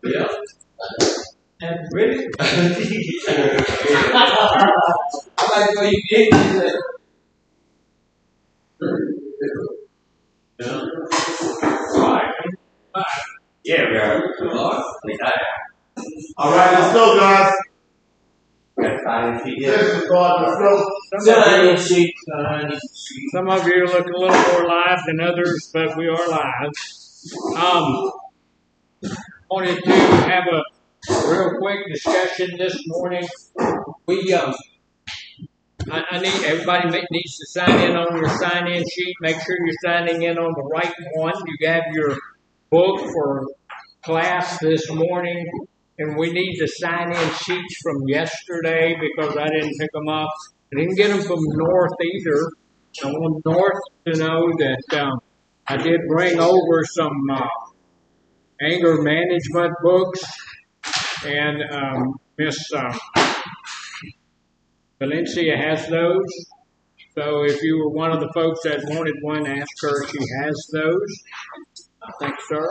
Yeah. And really? I like the way you did it. Yeah. Yeah, we are. All right, let's go, guys. Some of you look a little more live than others, but we are live. Wanted to have a real quick discussion this morning. I need everybody needs to sign in on your sign-in sheet. Make sure you're signing in on the right one. You have your book for class this morning, and we need the sign-in sheets from yesterday because I didn't pick them up. I didn't get them from North either. I want North to know that I did bring over some anger management books, and Miss Valencia has those. So if you were one of the folks that wanted one, ask her. She has those. Thanks, sir.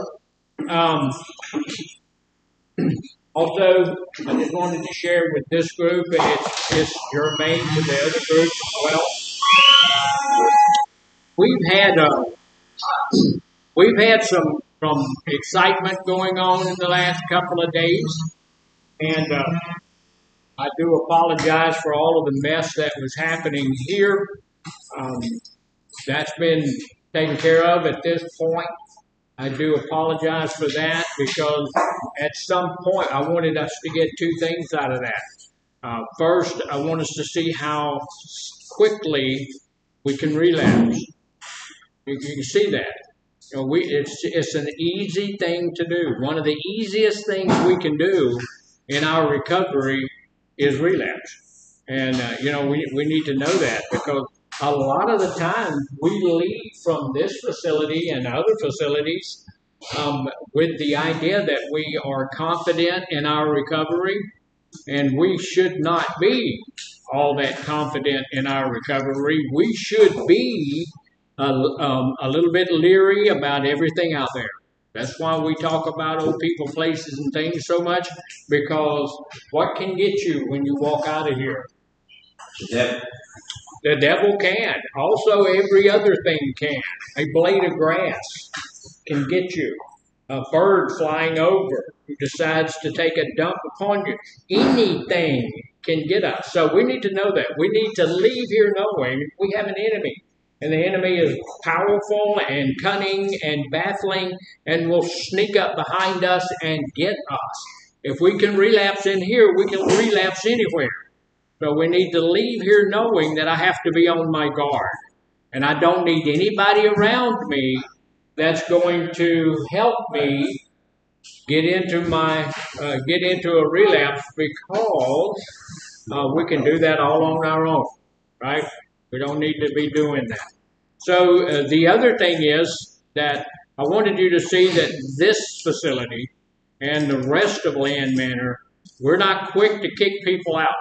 Also, I just wanted to share with this group, and it's germane to the other group as well. We've had some excitement going on in the last couple of days, and I do apologize for all of the mess that was happening here. That's been taken care of at this point. I do apologize for that because at some point I wanted us to get two things out of that. First, I want us to see how quickly we can relapse. You can see that. You know, it's an easy thing to do. One of the easiest things we can do in our recovery is relapse. And, we need to know that because a lot of the time we leave from this facility and other facilities with the idea that we are confident in our recovery, and we should not be all that confident in our recovery. We should be a little bit leery about everything out there. That's why we talk about old people, places, and things so much, because what can get you when you walk out of here? The devil can. Also, every other thing can. A blade of grass can get you. A bird flying over who decides to take a dump upon you. Anything can get us. So we need to know that. We need to leave here knowing we have an enemy. And the enemy is powerful and cunning and baffling and will sneak up behind us and get us. If we can relapse in here, we can relapse anywhere. So we need to leave here knowing that I have to be on my guard. And I don't need anybody around me that's going to help me get into a relapse, because we can do that all on our own, right? We don't need to be doing that. So the other thing is that I wanted you to see that this facility and the rest of Land Manor, we're not quick to kick people out.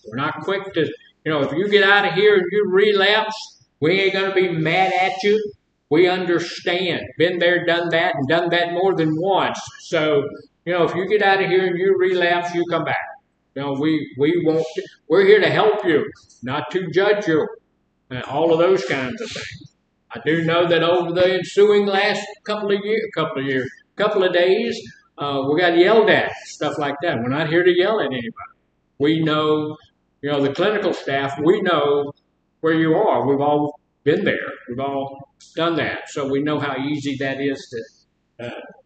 We're not quick to, if you get out of here and you relapse, we ain't going to be mad at you. We understand. Been there, done that, and done that more than once. So, if you get out of here and you relapse, you come back. We won't. We're here to help you, not to judge you, and all of those kinds of things. I do know that over the ensuing last couple of days, we got yelled at, stuff like that. We're not here to yell at anybody. We know, the clinical staff, we know where you are. We've all been there. We've all done that. So we know how easy that is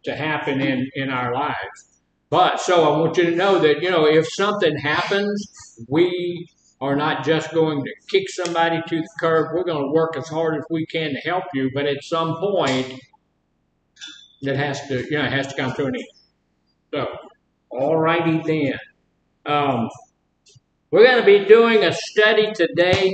to happen in our lives. But so I want you to know that, if something happens, we are not just going to kick somebody to the curb. We're going to work as hard as we can to help you. But at some point, it has to come to an end. So All righty then. We're going to be doing a study today.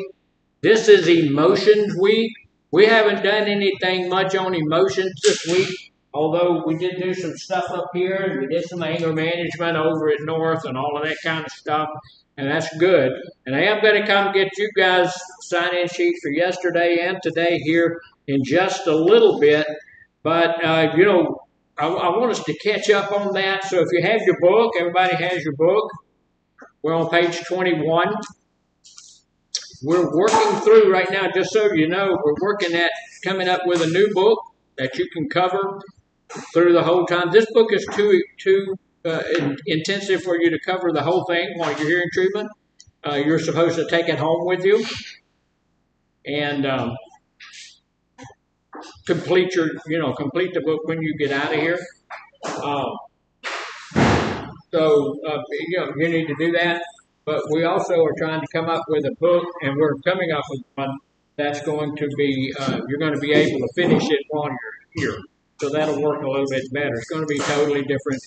This is Emotions Week. We haven't done anything much on emotions this week, although we did do some stuff up here, and we did some anger management over at North and all of that kind of stuff, and that's good. And I am going to come get you guys sign-in sheets for yesterday and today here in just a little bit, but, I want us to catch up on that. So if you have your book, everybody has your book. We're on page 21. We're working through right now, just so you know, we're working at coming up with a new book that you can cover through the whole time. This book is too intensive for you to cover the whole thing while you're here in treatment. You're supposed to take it home with you and complete the book when you get out of here. You need to do that. But we also are trying to come up with a book, and we're coming up with one that's going to be, you're going to be able to finish it while you're here. So that'll work a little bit better. It's going to be totally different.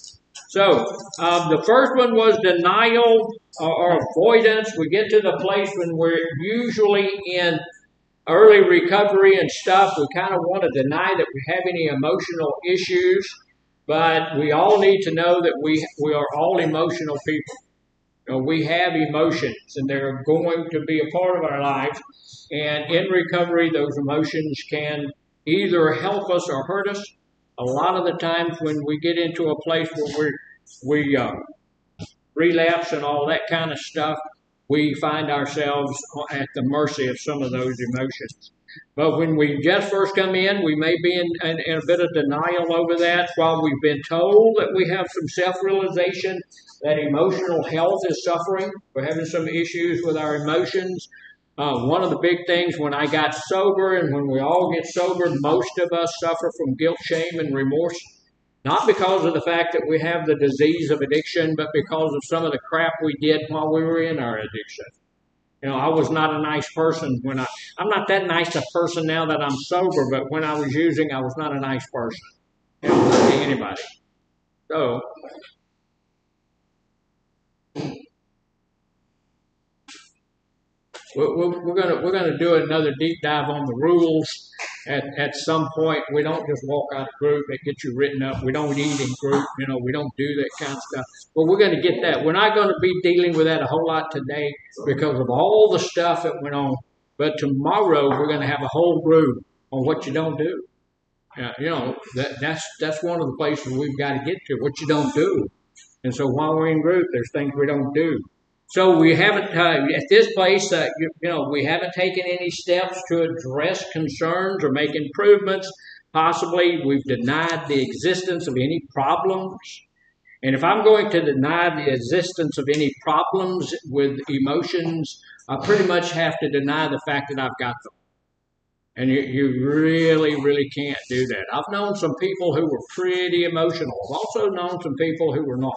So the first one was denial or avoidance. We get to the place when we're usually in early recovery and stuff. We kind of want to deny that we have any emotional issues, but we all need to know that we are all emotional people. We have emotions, and they're going to be a part of our lives. And in recovery, those emotions can either help us or hurt us. A lot of the times when we get into a place where we relapse and all that kind of stuff, we find ourselves at the mercy of some of those emotions. But when we just first come in, we may be in a bit of denial over that while we've been told that we have some self-realization that emotional health is suffering. We're having some issues with our emotions. One of the big things when I got sober, and when we all get sober, most of us suffer from guilt, shame, and remorse. Not because of the fact that we have the disease of addiction, but because of some of the crap we did while we were in our addiction. I was not a nice person I'm not that nice a person now that I'm sober, but when I was using, I was not a nice person. To anybody. So, we're gonna do another deep dive on the rules at some point. We don't just walk out of group and get you written up. We don't eat in group. We don't do that kind of stuff. But we're going to get that. We're not going to be dealing with that a whole lot today because of all the stuff that went on. But tomorrow we're going to have a whole group on what you don't do. That's one of the places we've got to get to, what you don't do. And so while we're in group, there's things we don't do. So we haven't, at this place, we haven't taken any steps to address concerns or make improvements. Possibly we've denied the existence of any problems. And if I'm going to deny the existence of any problems with emotions, I pretty much have to deny the fact that I've got them. And you really, really can't do that. I've known some people who were pretty emotional. I've also known some people who were not.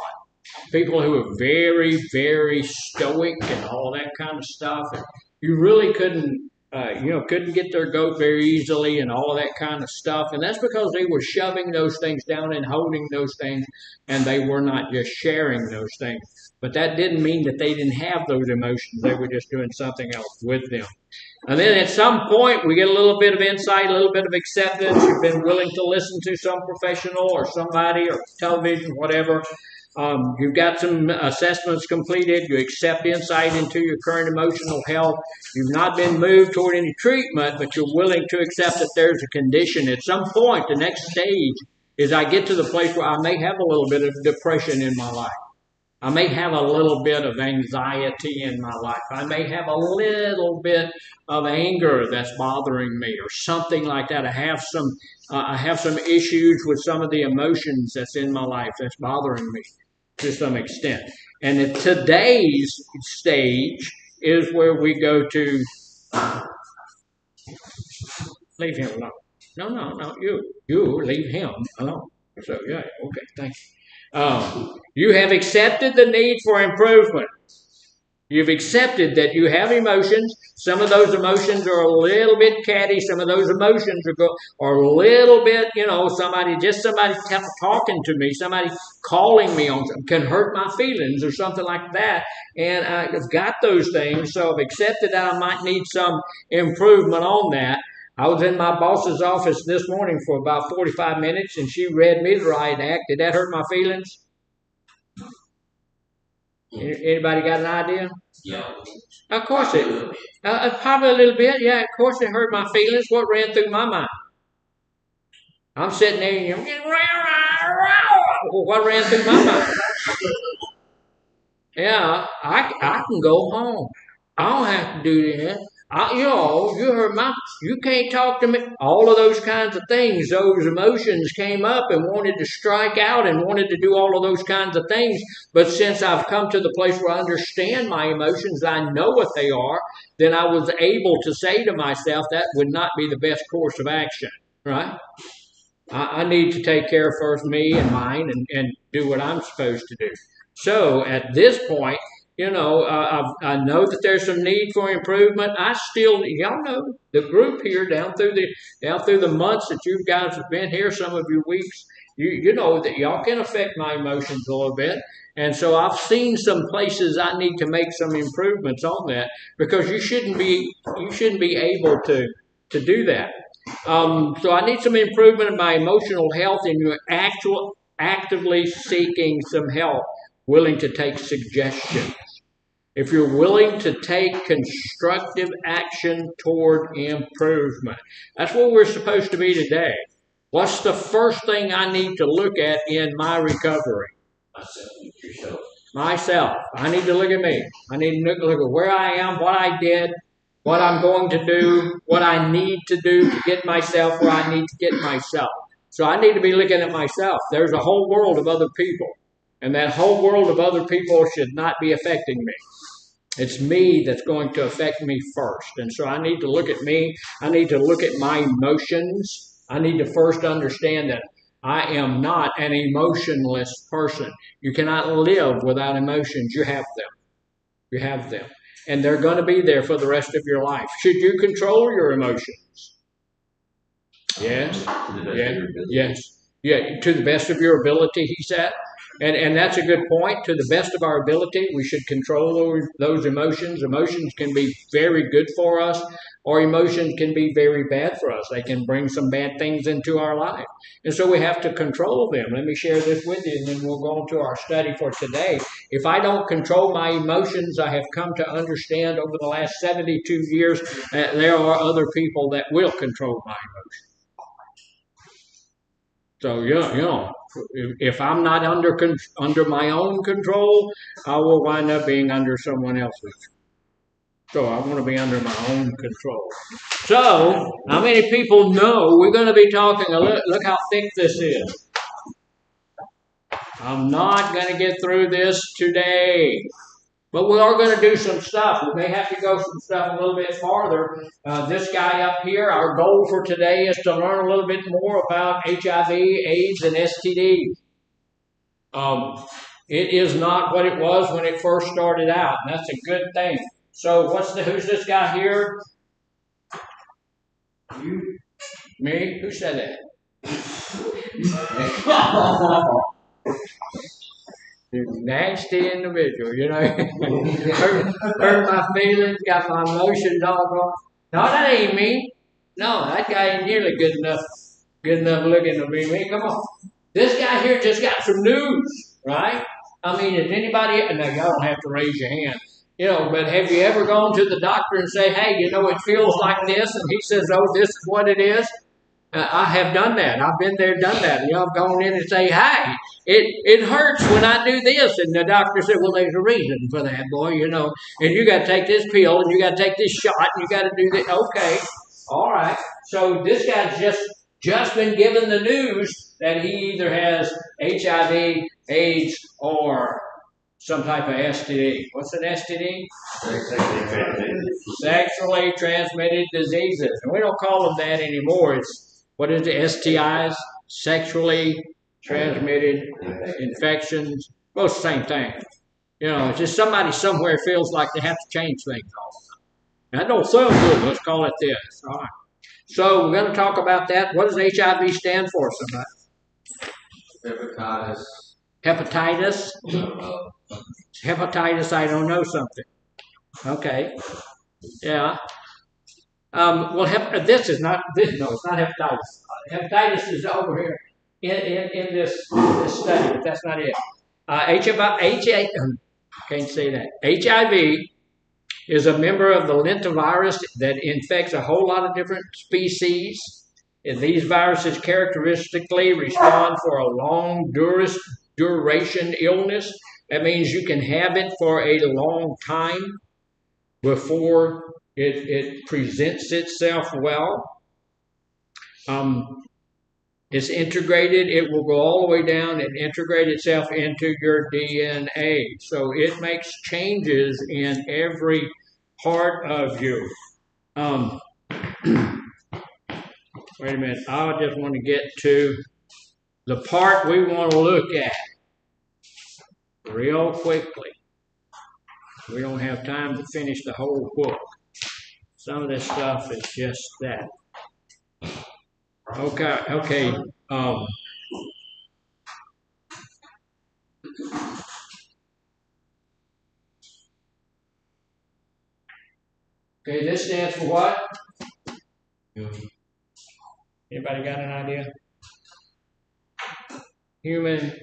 People who are very, very stoic and all that kind of stuff. And you really couldn't get their goat very easily and all of that kind of stuff. And that's because they were shoving those things down and holding those things, and they were not just sharing those things. But that didn't mean that they didn't have those emotions. They were just doing something else with them. And then at some point, we get a little bit of insight, a little bit of acceptance. You've been willing to listen to some professional or somebody or television, whatever. You've got some assessments completed. You accept insight into your current emotional health. You've not been moved toward any treatment, but you're willing to accept that there's a condition. At some point, the next stage is I get to the place where I may have a little bit of depression in my life. I may have a little bit of anxiety in my life. I may have a little bit of anger that's bothering me or something like that. I have some issues with some of the emotions that's in my life that's bothering me to some extent. And at today's stage is where we go to leave him alone. No, you leave him alone. So, yeah, okay, thank you. You have accepted the need for improvement. You've accepted that you have emotions. Some of those emotions are a little bit catty. Some of those emotions are a little bit, somebody talking to me, somebody calling me on something can hurt my feelings or something like that. And I've got those things, so I've accepted that I might need some improvement on that. I was in my boss's office this morning for about 45 minutes, and she read me the riot act. Did that hurt my feelings? Anybody got an idea? Yeah. Of course it. Probably a little bit. Yeah, of course it hurt my feelings. What ran through my mind? I'm sitting there and what ran through my mind? Yeah, I can go home. I don't have to do that. You can't talk to me. All of those kinds of things, those emotions came up and wanted to strike out and wanted to do all of those kinds of things. But since I've come to the place where I understand my emotions, I know what they are, then I was able to say to myself that would not be the best course of action, right? I need to take care of first me and mine and do what I'm supposed to do. So at this point, I know that there's some need for improvement. Y'all know the group here down through the months that you guys have been here, some of you weeks, you know that y'all can affect my emotions a little bit. And so I've seen some places I need to make some improvements on that, because you shouldn't be able to do that. So I need some improvement in my emotional health, and you're actively seeking some help, willing to take suggestions. If you're willing to take constructive action toward improvement. That's what we're supposed to be today. What's the first thing I need to look at in my recovery? Myself. I need to look at me. I need to look at where I am, what I did, what I'm going to do, what I need to do to get myself where I need to get myself. So I need to be looking at myself. There's a whole world of other people, and that whole world of other people should not be affecting me. It's me that's going to affect me first. And so I need to look at me. I need to look at my emotions. I need to first understand that I am not an emotionless person. You cannot live without emotions. You have them. You have them. And they're going to be there for the rest of your life. Should you control your emotions? Yes. Yes. Yeah. To the best of your ability, he said. And that's a good point. To the best of our ability, we should control those emotions. Emotions can be very good for us, or emotions can be very bad for us. They can bring some bad things into our life. And so we have to control them. Let me share this with you, and then we'll go on to our study for today. If I don't control my emotions, I have come to understand over the last 72 years that there are other people that will control my emotions. So, if I'm not under my own control, I will wind up being under someone else's. So I want to be under my own control. So, how many people know we're going to be talking, look how thick this is. I'm not going to get through this today. But we are going to do some stuff. We may have to go some stuff a little bit farther. This guy up here, our goal for today is to learn a little bit more about HIV, AIDS, and STD. It is not what it was when it first started out, and that's a good thing. So who's this guy here? You? Me? Who said that? Nasty individual, hurt my feelings, got my emotions all gone. No, that ain't me. No, that guy ain't nearly good enough looking to be me. Come on. This guy here just got some news, right? I mean, is anybody, now y'all don't have to raise your hand, but have you ever gone to the doctor and say, hey, it feels like this, and he says, oh, this is what it is? I have done that. I've been there, done that. I've gone in and say, hey, it hurts when I do this. And the doctor said, well, there's a reason for that, boy, and you got to take this pill, and you got to take this shot, and you got to do this. Okay, all right. So this guy's just been given the news that he either has HIV, AIDS, or some type of STD. What's an STD? Sexually transmitted diseases. And we don't call them that anymore. It's, what is it, STIs? Sexually transmitted infections. Both the same thing. You know, it's just somebody somewhere feels like they have to change things all the time. That don't sound good. Let's call it this. All right. So we're going to talk about that. What does HIV stand for, somebody? Hepatitis. Hepatitis? Hepatitis, I don't know something. Okay. Yeah. Well, this is not, this, no, it's not hepatitis. Hepatitis is over here in this study, but that's not it. HIV, can't say that. HIV is a member of the lentivirus that infects a whole lot of different species. And these viruses characteristically respond for a long duration illness. That means you can have it for a long time before it presents itself well. It's integrated. It will go all the way down and integrate itself into your DNA. So it makes changes in every part of you. Wait a minute. I just want to get to the part we want to look at real quickly. We don't have time to finish the whole book. Some of this stuff is just that. Okay. Okay, this stands for what? Anybody got an idea? Human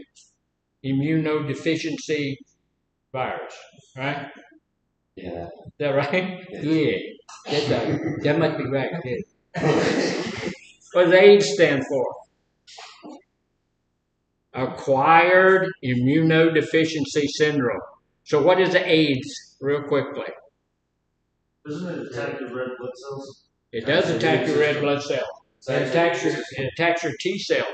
immunodeficiency virus, right? Yeah. Is that right? Yeah. That must be right. Yeah. What does AIDS stand for? Acquired immunodeficiency syndrome. So what is AIDS, real quickly? Doesn't it attack your red blood cells? It does attack your red blood cell. It attacks your T cell.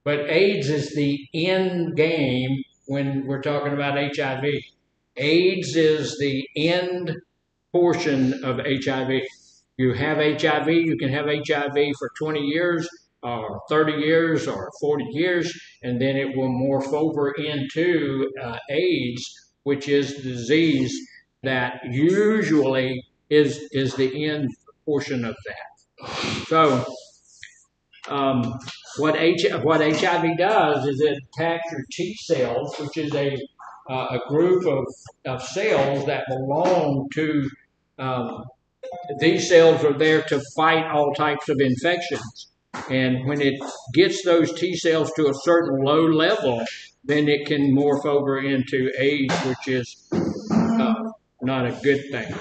But AIDS is the end game when we're talking about HIV. AIDS is the end portion of HIV. You have HIV, you can have HIV for 20 years or 30 years or 40 years, and then it will morph over into AIDS, which is the disease that usually is the end portion of that. So what HIV does is it attacks your T cells, which is a group of cells that belong to these cells are there to fight all types of infections. And when it gets those T cells to a certain low level, then it can morph over into AIDS, which is not a good thing.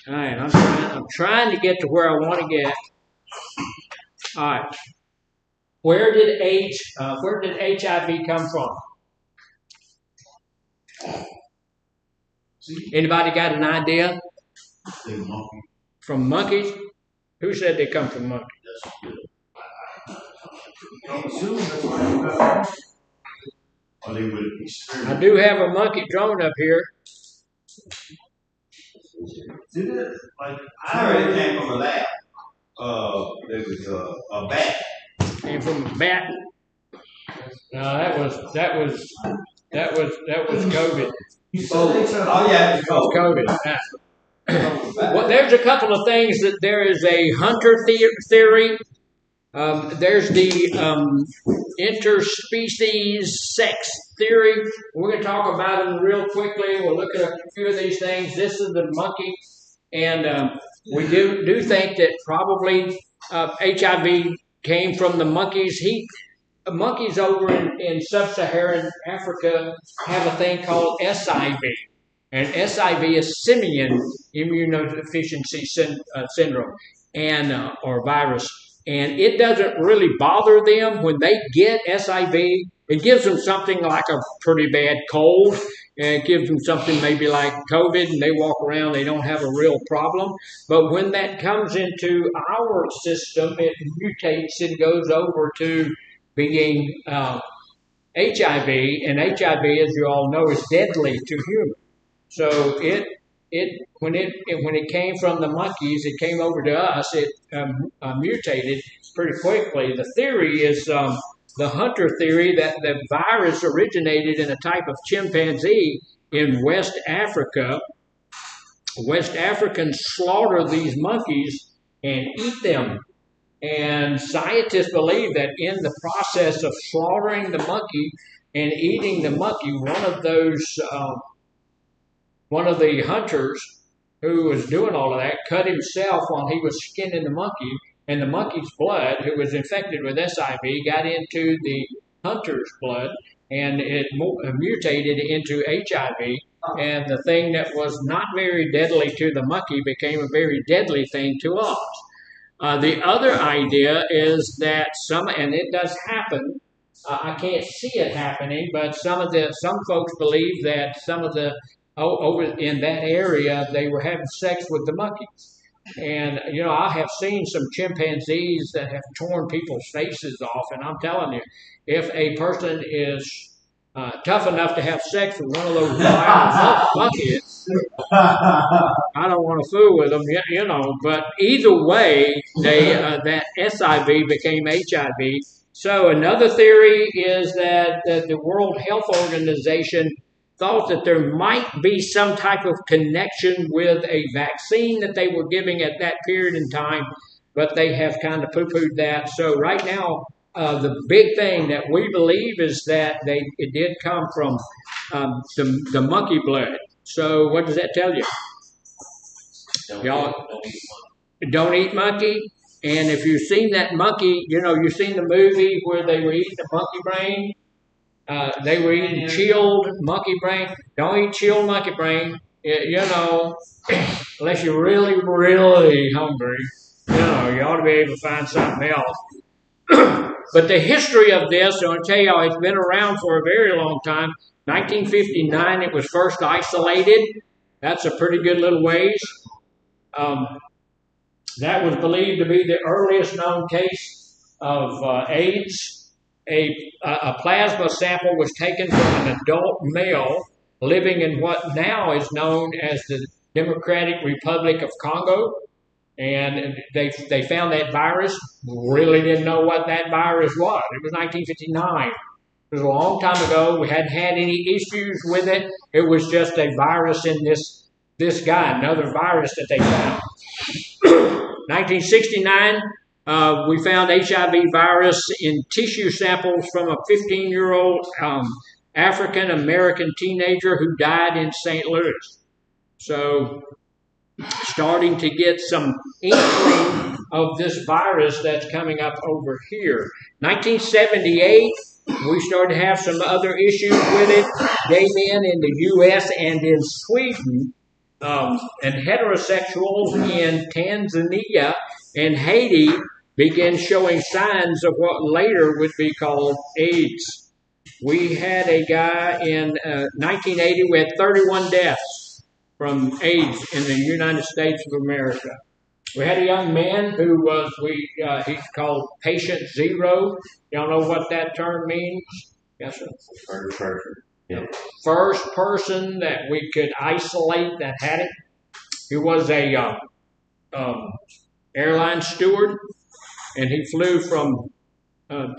All right, I'm trying to get to where I want to get. All right, where did HIV come from? Anybody got an idea? From monkeys? Who said they come from monkeys? I do have a monkey drone up here. I heard it came from a lab. There was a bat. Came from a bat. No, that was COVID. Oh yeah, it's COVID. Well, there's a couple of things that there is a hunter theory. There's the interspecies sex theory. We're going to talk about them real quickly. We'll look at a few of these things. This is the monkey, and we do think that probably HIV came from the monkeys. Monkeys over in sub-Saharan Africa have a thing called SIV. And SIV is simian immunodeficiency syndrome and or virus. And it doesn't really bother them when they get SIV. It gives them something like a pretty bad cold. And it gives them something maybe like COVID, and they walk around, they don't have a real problem. But when that comes into our system, it mutates and goes over to being HIV, and HIV, as you all know, is deadly to humans. So when it came from the monkeys, it came over to us. It mutated pretty quickly. The theory is the hunter theory that the virus originated in a type of chimpanzee in West Africa. West Africans slaughter these monkeys and eat them. And scientists believe that in the process of slaughtering the monkey and eating the monkey, one of the hunters who was doing all of that cut himself while he was skinning the monkey, and the monkey's blood, who was infected with SIV, got into the hunter's blood, and it mutated into HIV. And the thing that was not very deadly to the monkey became a very deadly thing to us. The other idea is that and it does happen. I can't see it happening, but some folks believe that some of the over in that area they were having sex with the monkeys. And I have seen some chimpanzees that have torn people's faces off, and I'm telling you, if a person is tough enough to have sex with one of those wild monkeys, I don't want to fool with them, But either way, that SIV became HIV. So another theory is that the World Health Organization thought that there might be some type of connection with a vaccine that they were giving at that period in time, but they have kind of poo-pooed that. So right now, the big thing that we believe is that it did come from the monkey blood. So what does that tell you? Y'all don't eat monkey. And if you've seen that monkey, you've seen the movie where they were eating the monkey brain. They were eating chilled monkey brain. Don't eat chilled monkey brain. Unless you're really, really hungry. You ought to be able to find something else. But the history of this, I'm going to tell you, it's been around for a very long time. 1959, it was first isolated. That's a pretty good little ways. That was believed to be the earliest known case of AIDS. A plasma sample was taken from an adult male living in what now is known as the Democratic Republic of Congo. And they found that virus, really didn't know what that virus was. It was 1959. It was a long time ago. We hadn't had any issues with it. It was just a virus in this guy, another virus that they found. 1969, we found HIV virus in tissue samples from a 15-year-old African-American teenager who died in St. Louis. So starting to get some inkling of this virus that's coming up over here. 1978, we started to have some other issues with it. Gay men in the U.S. and in Sweden, and heterosexuals in Tanzania and Haiti began showing signs of what later would be called AIDS. We had a guy in 1980, we had 31 deaths from AIDS in the United States of America. We had a young man who he's called patient zero. Y'all know what that term means? Yes, sir. First person. Yep. First person that we could isolate that had it. He was a airline steward, and he flew from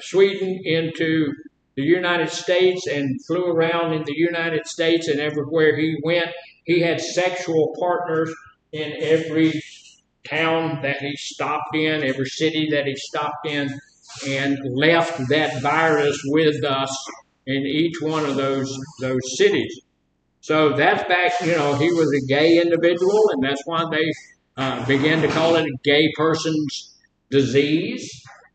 Sweden into the United States and flew around in the United States, and everywhere he went, he had sexual partners in every town that he stopped in, every city that he stopped in, and left that virus with us in each one of those cities. So that's back, he was a gay individual, and that's why they began to call it a gay person's disease.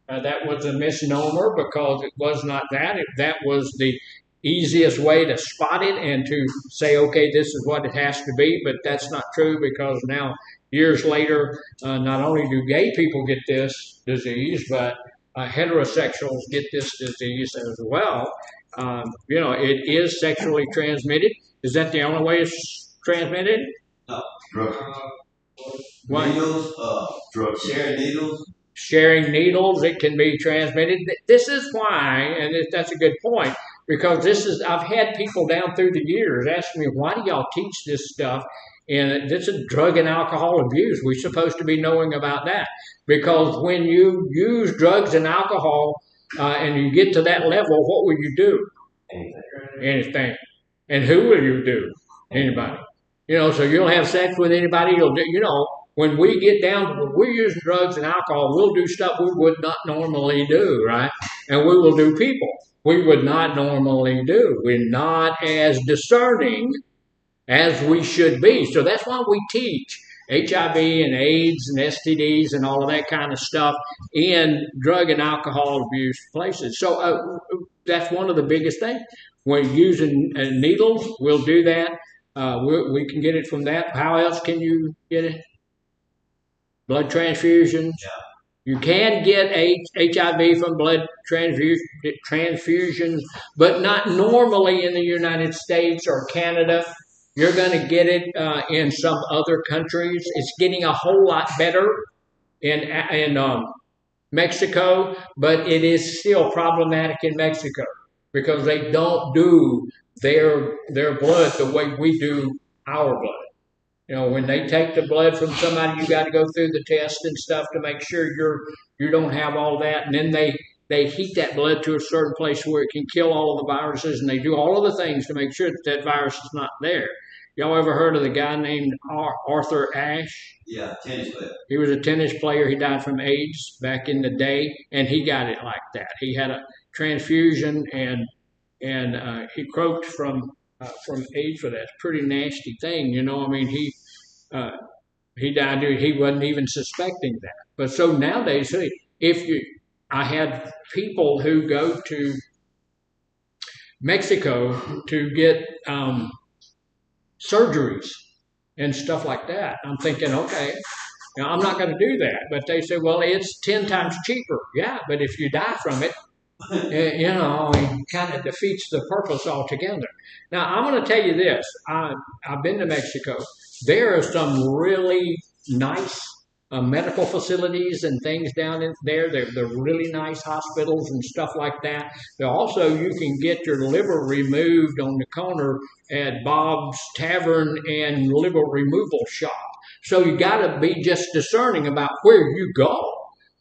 That was a misnomer because it was not that. That was the easiest way to spot it and to say, okay, this is what it has to be, but that's not true because now, years later, not only do gay people get this disease, but heterosexuals get this disease as well. It is sexually transmitted. Is that the only way it's transmitted? No. Drugs. Drugs. Sharing needles. Sharing needles, it can be transmitted. This is why, and that's a good point, because I've had people down through the years asking me, why do y'all teach this stuff? And this is drug and alcohol abuse. We're supposed to be knowing about that. Because when you use drugs and alcohol, and you get to that level, what will you do? Anything. And who will you do? Anybody. So you'll have sex with anybody. You'll do. When we get down to when we're using drugs and alcohol, we'll do stuff we would not normally do, right? And we will do people we would not normally do. We're not as discerning as we should be. So that's why we teach HIV and AIDS and STDs and all of that kind of stuff in drug and alcohol abuse places. So that's one of the biggest things. When using needles, we'll do that. We can get it from that. How else can you get it? Blood transfusions. Yeah. You can get HIV from blood transfusions, but not normally in the United States or Canada. You're going to get it in some other countries. It's getting a whole lot better in Mexico, but it is still problematic in Mexico because they don't do their blood the way we do our blood. When they take the blood from somebody, you got to go through the test and stuff to make sure you don't have all that. And then they heat that blood to a certain place where it can kill all of the viruses, and they do all of the things to make sure that virus is not there. Y'all ever heard of the guy named Arthur Ashe? Yeah, tennis player. He was a tennis player. He died from AIDS back in the day, and he got it like that. He had a transfusion, and he croaked from AIDS for that. It's a pretty nasty thing, I mean, he died. He wasn't even suspecting that. But so nowadays, I had people who go to Mexico to get surgeries and stuff like that. I'm thinking, okay, I'm not going to do that. But they say, well, it's 10 times cheaper. Yeah, but if you die from it, it kind of defeats the purpose altogether. Now, I'm going to tell you this. I've been to Mexico. There are some really nice medical facilities and things down in there. They're really nice hospitals and stuff like that. But also, you can get your liver removed on the corner at Bob's Tavern and Liver Removal Shop. So you got to be just discerning about where you go.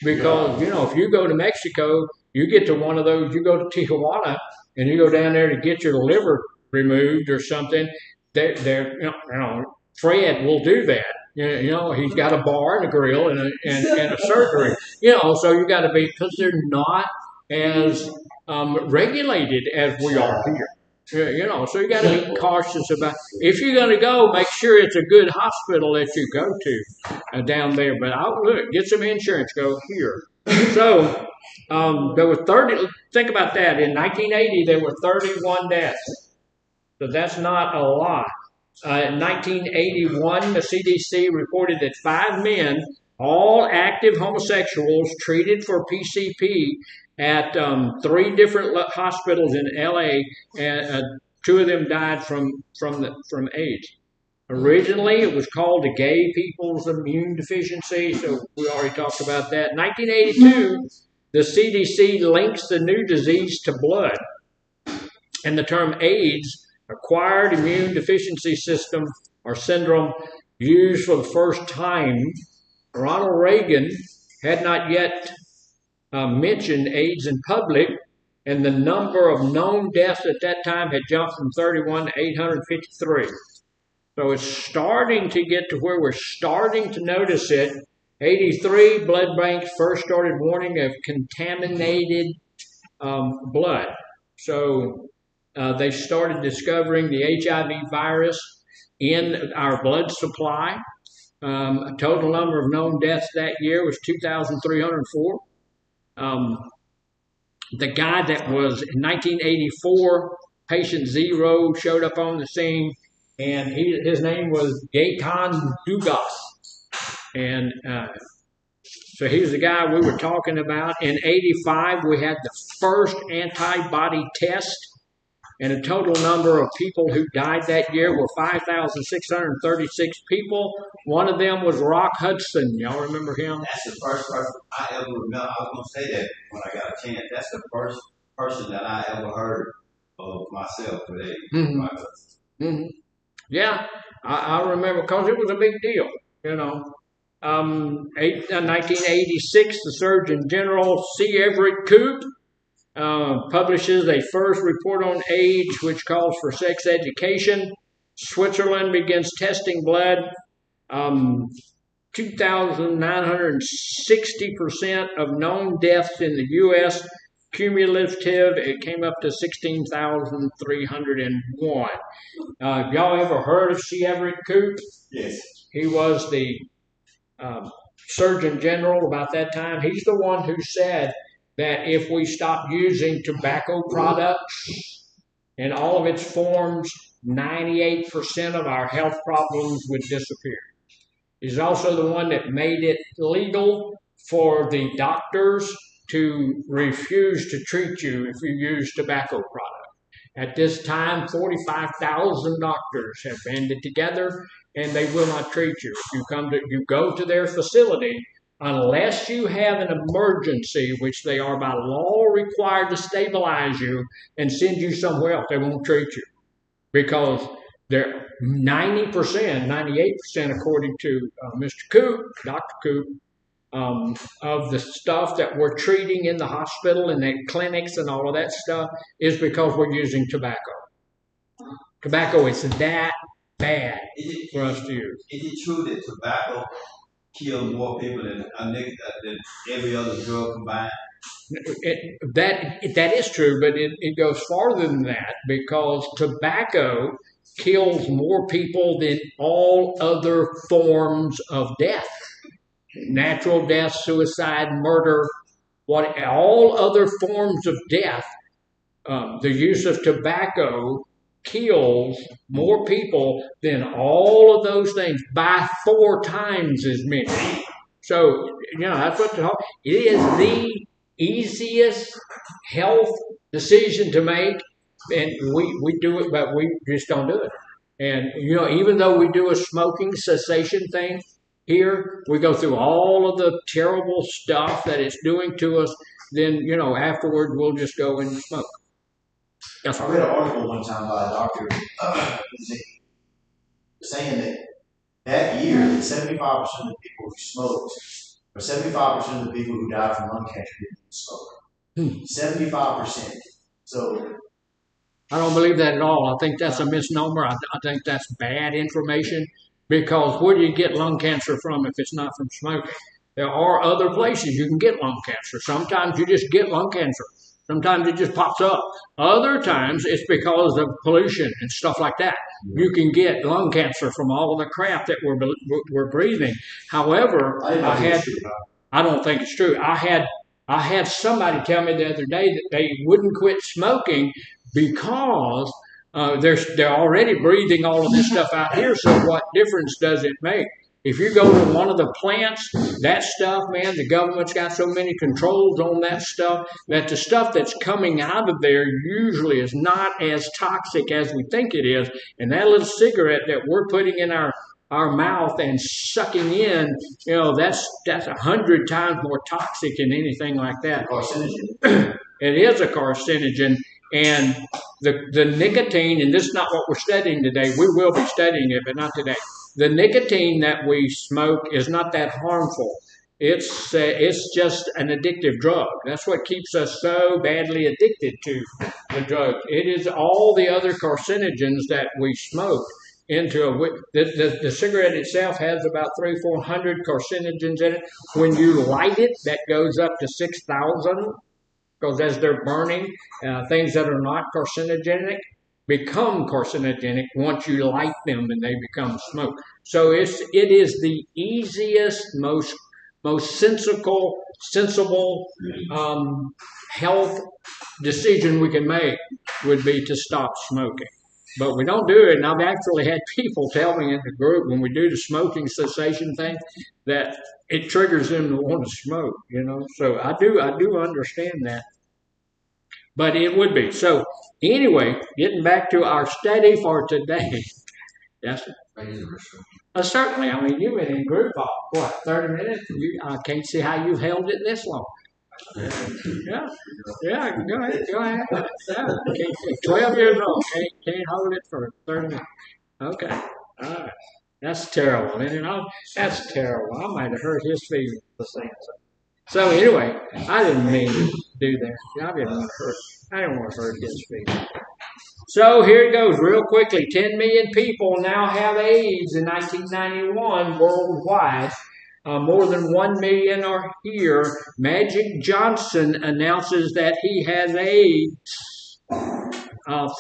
Because, if you go to Mexico, you get to one of those, you go to Tijuana, and you go down there to get your liver removed or something, Fred will do that. He's got a bar and a grill and a surgery. So you got to be, because they're not as regulated as we are here. So you got to be cautious about. If you're going to go, make sure it's a good hospital that you go to down there. But get some insurance. Go here. So there were 30. Think about that. In 1980, there were 31 deaths. So that's not a lot. In 1981, the CDC reported that 5 men, all active homosexuals, treated for PCP at 3 different hospitals in LA, and 2 of them died from AIDS. Originally, it was called the Gay People's Immune Deficiency, so we already talked about that. In 1982, the CDC links the new disease to blood, and the term AIDS, acquired immune deficiency system or syndrome, used for the first time. Ronald Reagan had not yet mentioned AIDS in public, and the number of known deaths at that time had jumped from 31 to 853. So it's starting to get to where we're starting to notice it. 83, blood banks first started warning of contaminated blood. So they started discovering the HIV virus in our blood supply. A total number of known deaths that year was 2,304. The guy that was in 1984, patient 0, showed up on the scene, and his name was Gaetan Dugas. And so he was the guy we were talking about. In 85, we had the first antibody test, and the total number of people who died that year were 5,636 people. One of them was Rock Hudson. Y'all remember him? That's the first person I ever remember. I was going to say that when I got a chance. That's the first person that I ever heard of myself today. Yeah, I remember, because it was a big deal, 1986, the Surgeon General C. Everett Koop publishes a first report on AIDS, which calls for sex education. Switzerland begins testing blood. 2,960% of known deaths in the U.S. Cumulative, it came up to 16,301. Y'all ever heard of C. Everett Koop? Yes. He was the Surgeon General about that time. He's the one who said that if we stopped using tobacco products in all of its forms, 98% of our health problems would disappear. He's also the one that made it legal for the doctors to refuse to treat you if you use tobacco products. At this time, 45,000 doctors have banded together, and they will not treat you. You go to their facility, unless you have an emergency, which they are by law required to stabilize you and send you somewhere else. They won't treat you because they're 90%, 98%, according to Mr. Koop, Dr. Koop, of the stuff that we're treating in the hospital and the clinics and all of that stuff is because we're using tobacco. Tobacco is that bad for us to use. Is it true that tobacco kills more people than every other drug combined? That is true, but it goes farther than that because tobacco kills more people than all other forms of death. Natural death, suicide, murder, all other forms of death, the use of tobacco kills more people than all of those things by 4 times as many. So, that's what it is the easiest health decision to make, and we do it, but we just don't do it. And, even though we do a smoking cessation thing, here, we go through all of the terrible stuff that it's doing to us. Then, afterward, we'll just go and smoke. Yes, I read an article one time by a doctor saying that year, 75% of the people who smoked, or 75% of the people who died from lung cancer didn't smoke. 75%. So I don't believe that at all. I think that's a misnomer. I think that's bad information. Because where do you get lung cancer from if it's not from smoking? There are other places you can get lung cancer. Sometimes you just get lung cancer. Sometimes it just pops up. Other times it's because of pollution and stuff like that. You can get lung cancer from all of the crap that we're breathing. However, I don't think it's true. I had somebody tell me the other day that they wouldn't quit smoking because they're already breathing all of this stuff out here, so what difference does it make? If you go to one of the plants, that stuff, man, the government's got so many controls on that stuff that the stuff that's coming out of there usually is not as toxic as we think it is. And that little cigarette that we're putting in our mouth and sucking in, that's 100 times more toxic than anything like that. carcinogen. It is a carcinogen. And the nicotine, and this is not what we're studying today. We will be studying it, but not today. The nicotine that we smoke is not that harmful. It's just an addictive drug. That's what keeps us so badly addicted to the drug. It is all the other carcinogens that we smoke into the cigarette itself has about 300-400 carcinogens in it. When you light it, that goes up to 6,000. Because as they're burning, things that are not carcinogenic become carcinogenic once you light them and they become smoke. So it is the easiest, most sensible health decision we can make would be to stop smoking. But we don't do it, and I've actually had people tell me in the group when we do the smoking cessation thing that it triggers them to want to smoke, So I do understand that. But it would be. So anyway, getting back to our study for today. Yes, sir? Certainly. I mean, you've been in group for, 30 minutes? I can't see how you've held it this long. Yeah, go ahead. Yeah. 12 years old, can't hold it for 30 minutes. Okay, all right. That's terrible, isn't it? That's terrible. I might have hurt his feelings for saying something. So anyway, I didn't mean to do that. I didn't want to hurt his feelings. So here it goes real quickly. 10 million people now have AIDS in 1991 worldwide. More than 1 million are here. Magic Johnson announces that he has AIDS.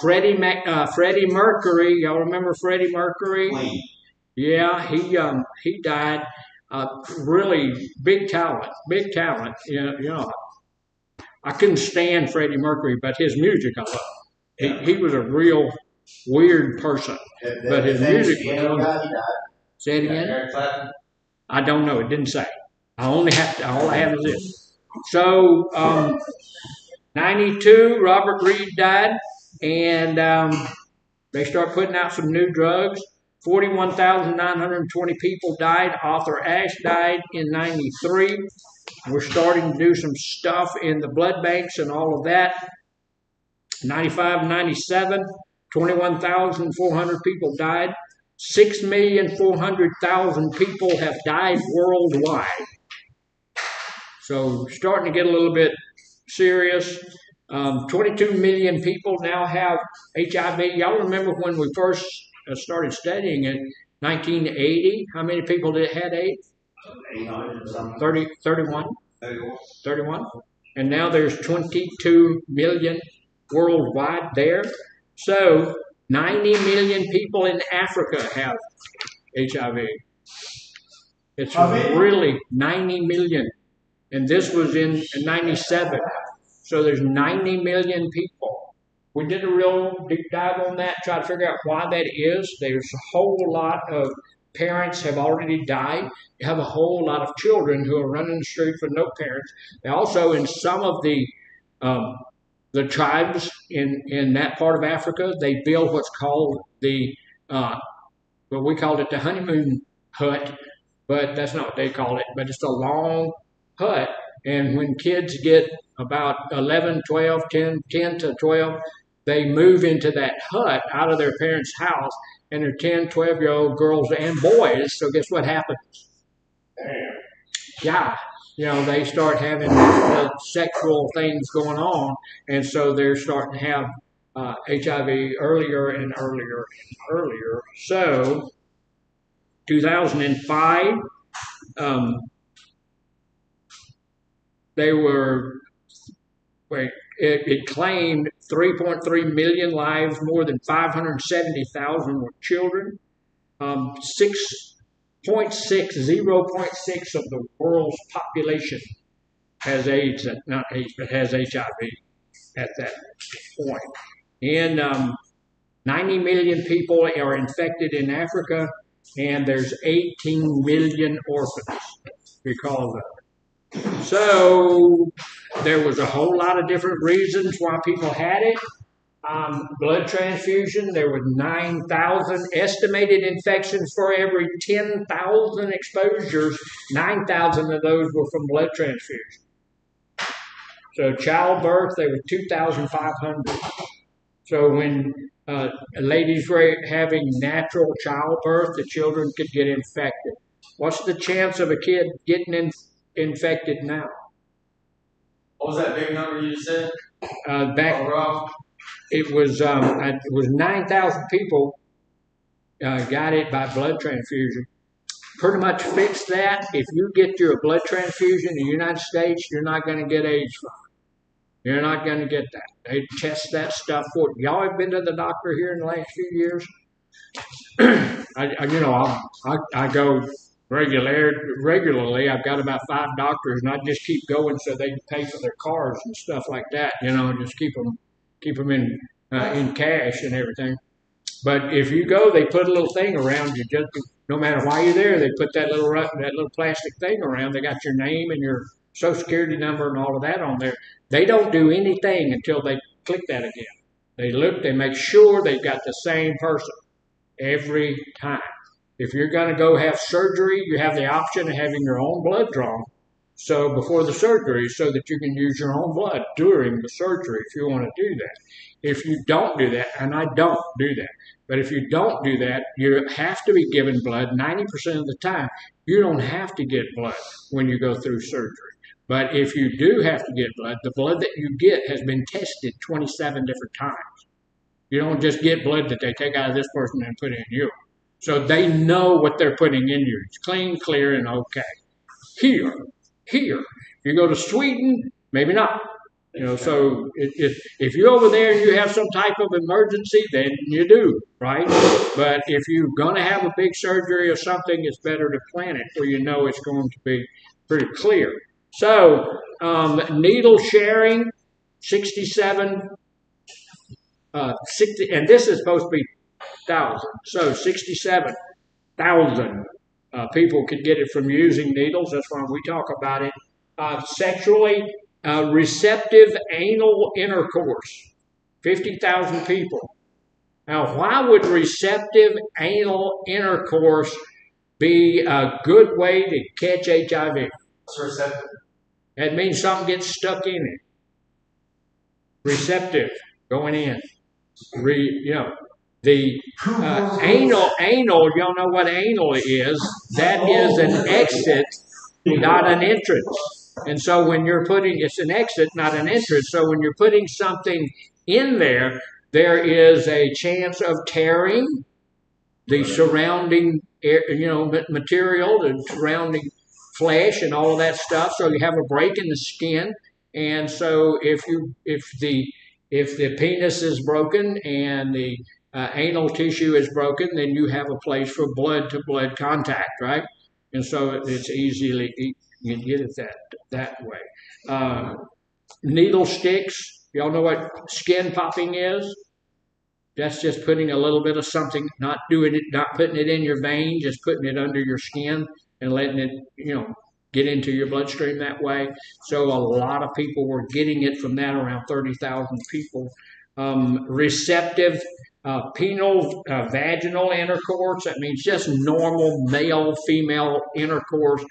Freddie Mercury, y'all remember Freddie Mercury? Queen. Yeah, he died. Really big talent, big talent. I couldn't stand Freddie Mercury, but his music I love. He was a real weird person, but his music was. Say it again. Eric Clapton. I don't know. It didn't say. All I have is this. So, 92, Robert Reed died, and they start putting out some new drugs. 41,920 people died. Author Ashe died in 93. We're starting to do some stuff in the blood banks and all of that. 95 and 97, 21,400 people died. 6,400,000 people have died worldwide. So starting to get a little bit serious. 22 million people now have HIV. Y'all remember when we first started studying it, 1980? How many people had AIDS? 31. 31. And now there's 22 million worldwide there. So 90 million people in Africa have HIV. It's really 90 million. And this was in 97. So there's 90 million people. We did a real deep dive on that, try to figure out why that is. There's a whole lot of parents have already died. You have a whole lot of children who are running the streets with no parents. They also, in some of the tribes in that part of Africa, they build what's called we called it the honeymoon hut, but that's not what they call it, but it's a long hut. And when kids get about 11, 12, 10 to 12, they move into that hut out of their parents' house, and they're 10, 12-year-old girls and boys. So guess what happens? Yeah. They start having sexual things going on, and so they're starting to have HIV earlier and earlier and earlier. So, 2005, it claimed 3.3 million lives, more than 570,000 were children. 0.6 of the world's population has AIDS, not AIDS, but has HIV at that point. And 90 million people are infected in Africa, and there's 18 million orphans because of it. So there was a whole lot of different reasons why people had it. Blood transfusion, there were 9,000 estimated infections for every 10,000 exposures. 9,000 of those were from blood transfusion. So childbirth, there were 2,500. So when ladies were having natural childbirth, the children could get infected. What's the chance of a kid getting infected now? What was that big number you said? It was 9,000 people got it by blood transfusion. Pretty much fixed that. If you get your blood transfusion in the United States, you're not going to get AIDS from it. You're not going to get that. They test that stuff for you. Y'all have been to the doctor here in the last few years? I go regularly. I've got about 5 doctors, and I just keep going so they can pay for their cars and stuff like that. Just keep them in cash and everything. But if you go, they put a little thing around you. Just no matter why you're there, they put that little plastic thing around. They got your name and your Social Security number and all of that on there. They don't do anything until they click that again. They look, they make sure they've got the same person every time. If you're going to go have surgery, you have the option of having your own blood drawn. So before the surgery, so that you can use your own blood during the surgery if you want to do that. If you don't do that, and I don't do that, but if you don't do that, you have to be given blood 90% of the time. You don't have to get blood when you go through surgery. But if you do have to get blood, the blood that you get has been tested 27 different times. You don't just get blood that they take out of this person and put in you. So they know what they're putting in you. It's clean, clear, and okay. Here. You go to Sweden, maybe not. So if you're over there and you have some type of emergency, then you do, right? But if you're going to have a big surgery or something, it's better to plan it where you know it's going to be pretty clear. So needle sharing, 67, 60, and this is supposed to be 1,000. So 67,000 people could get it from using needles. That's why we talk about it. Sexually receptive anal intercourse, 50,000 people. Now, why would receptive anal intercourse be a good way to catch HIV? What's receptive? That means something gets stuck in it. Receptive, going in. The anal, y'all know what anal is. That is an exit, not an entrance. And so when you're putting, it's an exit, not an entrance. So when you're putting something in there, there is a chance of tearing the surrounding material, the surrounding flesh and all of that stuff. So you have a break in the skin. And so if the penis is broken and the anal tissue is broken, then you have a place for blood-to-blood contact, right? And so it's easily, you can get it that way. Needle sticks, y'all know what skin popping is? That's just putting a little bit of something, not putting it in your vein, just putting it under your skin and letting it, get into your bloodstream that way. So a lot of people were getting it from that, around 30,000 people. Receptive penile vaginal intercourse, that means just normal male-female intercourse.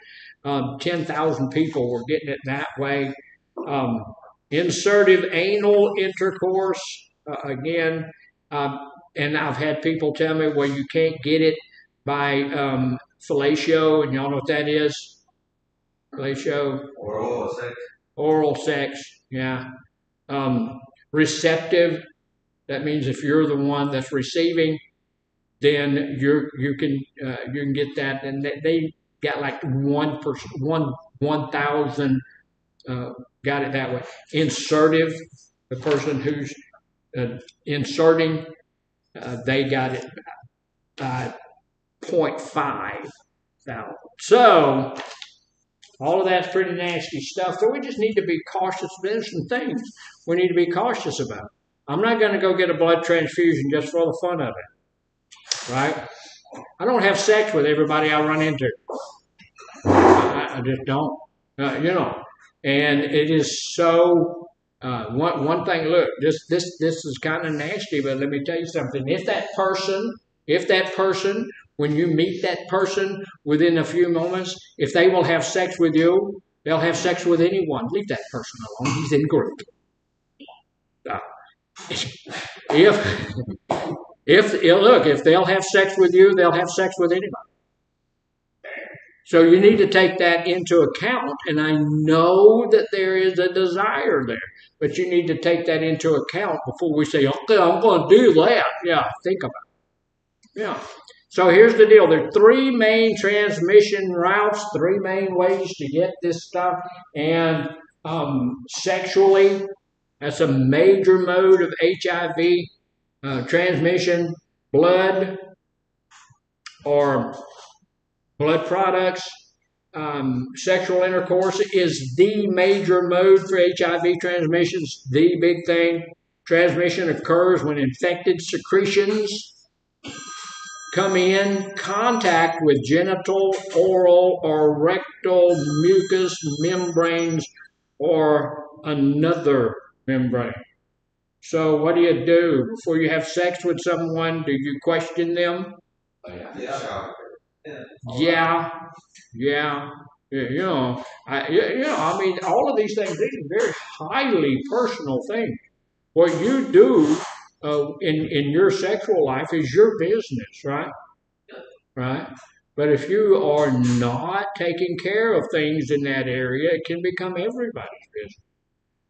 10,000 people were getting it that way. Insertive anal intercourse, again, and I've had people tell me, well, you can't get it by fellatio, and y'all know what that is? Fellatio? Oral sex, yeah. Receptive, that means if you're the one that's receiving, then you can get that, and they got like 1,000 got it that way. Insertive, the person who's inserting, they got it 0.5 thousand. So all of that's pretty nasty stuff. So we just need to be cautious. There's some things we need to be cautious about. I'm not going to go get a blood transfusion just for the fun of it, right? I don't have sex with everybody I run into. I just don't, And it is so. One thing. Look, this is kind of nasty, but let me tell you something. If that person, when you meet that person within a few moments, if they will have sex with you, they'll have sex with anyone. Leave that person alone. He's in group. If they'll have sex with you, they'll have sex with anybody. So you need to take that into account, and I know that there is a desire there, but you need to take that into account before we say, okay, I'm going to do that. Yeah, think about it. Yeah. So here's the deal. There are 3 main transmission routes, 3 main ways to get this stuff, and sexually, that's a major mode of HIV transmission. Blood or blood products. Sexual intercourse is the major mode for HIV transmissions, the big thing. Transmission occurs when infected secretions come in contact with genital, oral, or rectal mucous membranes or another membrane. So what do you do? Before you have sex with someone, do you question them? Yeah. I mean, all of these things, these are very highly personal things. What you do in your sexual life is your business, right? Right? But if you are not taking care of things in that area, it can become everybody's business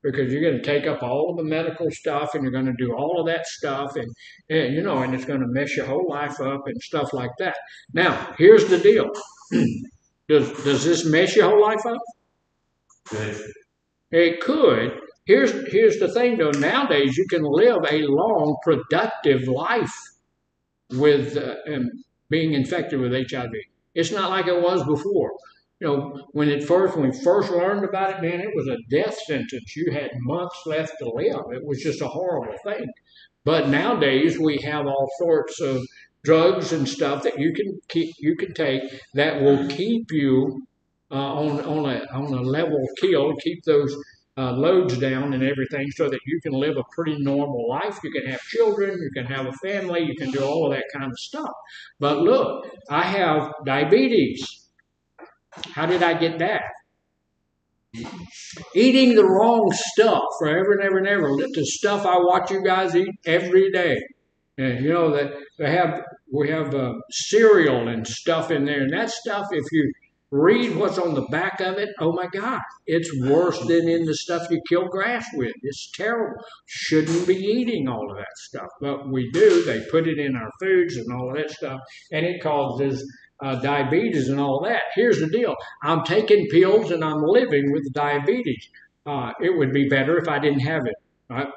because you're going to take up all of the medical stuff and you're going to do all of that stuff and and it's going to mess your whole life up and stuff like that. Now, here's the deal. Does this mess your whole life up? Good. It could. Here's the thing though. Nowadays, you can live a long, productive life with being infected with HIV. It's not like it was before. When we first learned about it, man, it was a death sentence. You had months left to live. It was just a horrible thing. But nowadays we have all sorts of drugs and stuff that you can take that will keep you on a level kill, keep those loads down and everything, so that you can live a pretty normal life. You can have children, you can have a family, you can do all of that kind of stuff. But look, I have diabetes. How did I get that? Eating the wrong stuff forever and ever and ever. The stuff I watch you guys eat every day. And that we have cereal and stuff in there. And that stuff, if you read what's on the back of it, oh my God, it's worse than in the stuff you kill grass with. It's terrible. Shouldn't be eating all of that stuff. But we do. They put it in our foods and all of that stuff. And it causes diabetes and all that. Here's the deal. I'm taking pills and I'm living with diabetes. It would be better if I didn't have it. Right?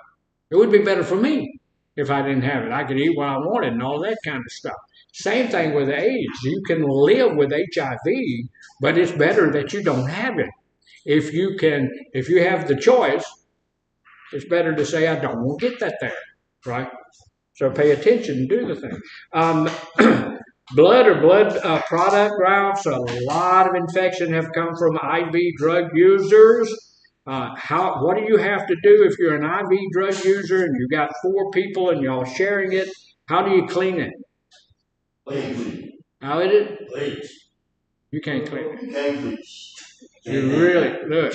It would be better for me if I didn't have it. I could eat what I wanted and all that kind of stuff. Same thing with AIDS. You can live with HIV, but it's better that you don't have it. If you have the choice, it's better to say, I don't want to get that there, right? So pay attention and do the thing. Blood or blood product routes, a lot of infection have come from IV drug users. What do you have to do if you're an IV drug user and you got 4 people and y'all sharing it? How do you clean it? Bleach. How is it? Bleach. You can't clean it. You can't bleach. You really look.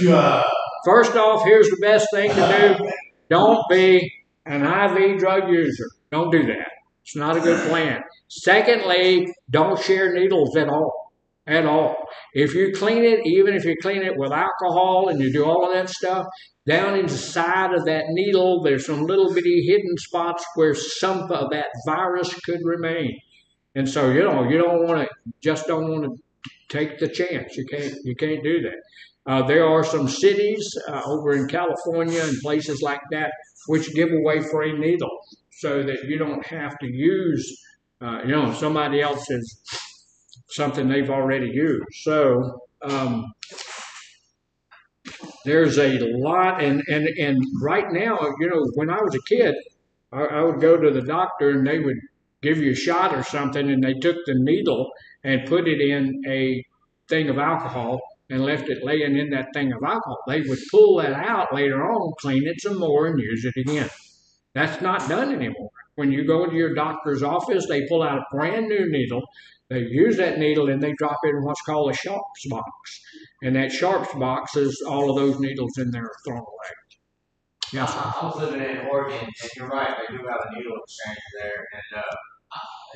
First off, here's the best thing to do. Don't be an IV drug user. Don't do that. It's not a good plan. Secondly, don't share needles at all. At all. If you clean it, even if you clean it with alcohol and you do all of that stuff, down inside of that needle, there's some little bitty hidden spots where some of that virus could remain. And so, you don't want to take the chance. You can't do that. There are some cities over in California and places like that which give away free needles so that you don't have to use, somebody else's something they've already used. So there's a lot, and right now, when I was a kid, I would go to the doctor and they would give you a shot or something, and they took the needle and put it in a thing of alcohol and left it laying in that thing of alcohol. They would pull that out later on, clean it some more, and use it again. That's not done anymore. When you go into your doctor's office, they pull out a brand new needle. They use that needle and they drop it in what's called a sharps box. And that sharps box is all of those needles in there are thrown away. Yes, I was living in Oregon, and you're right, they do have a needle exchange there. And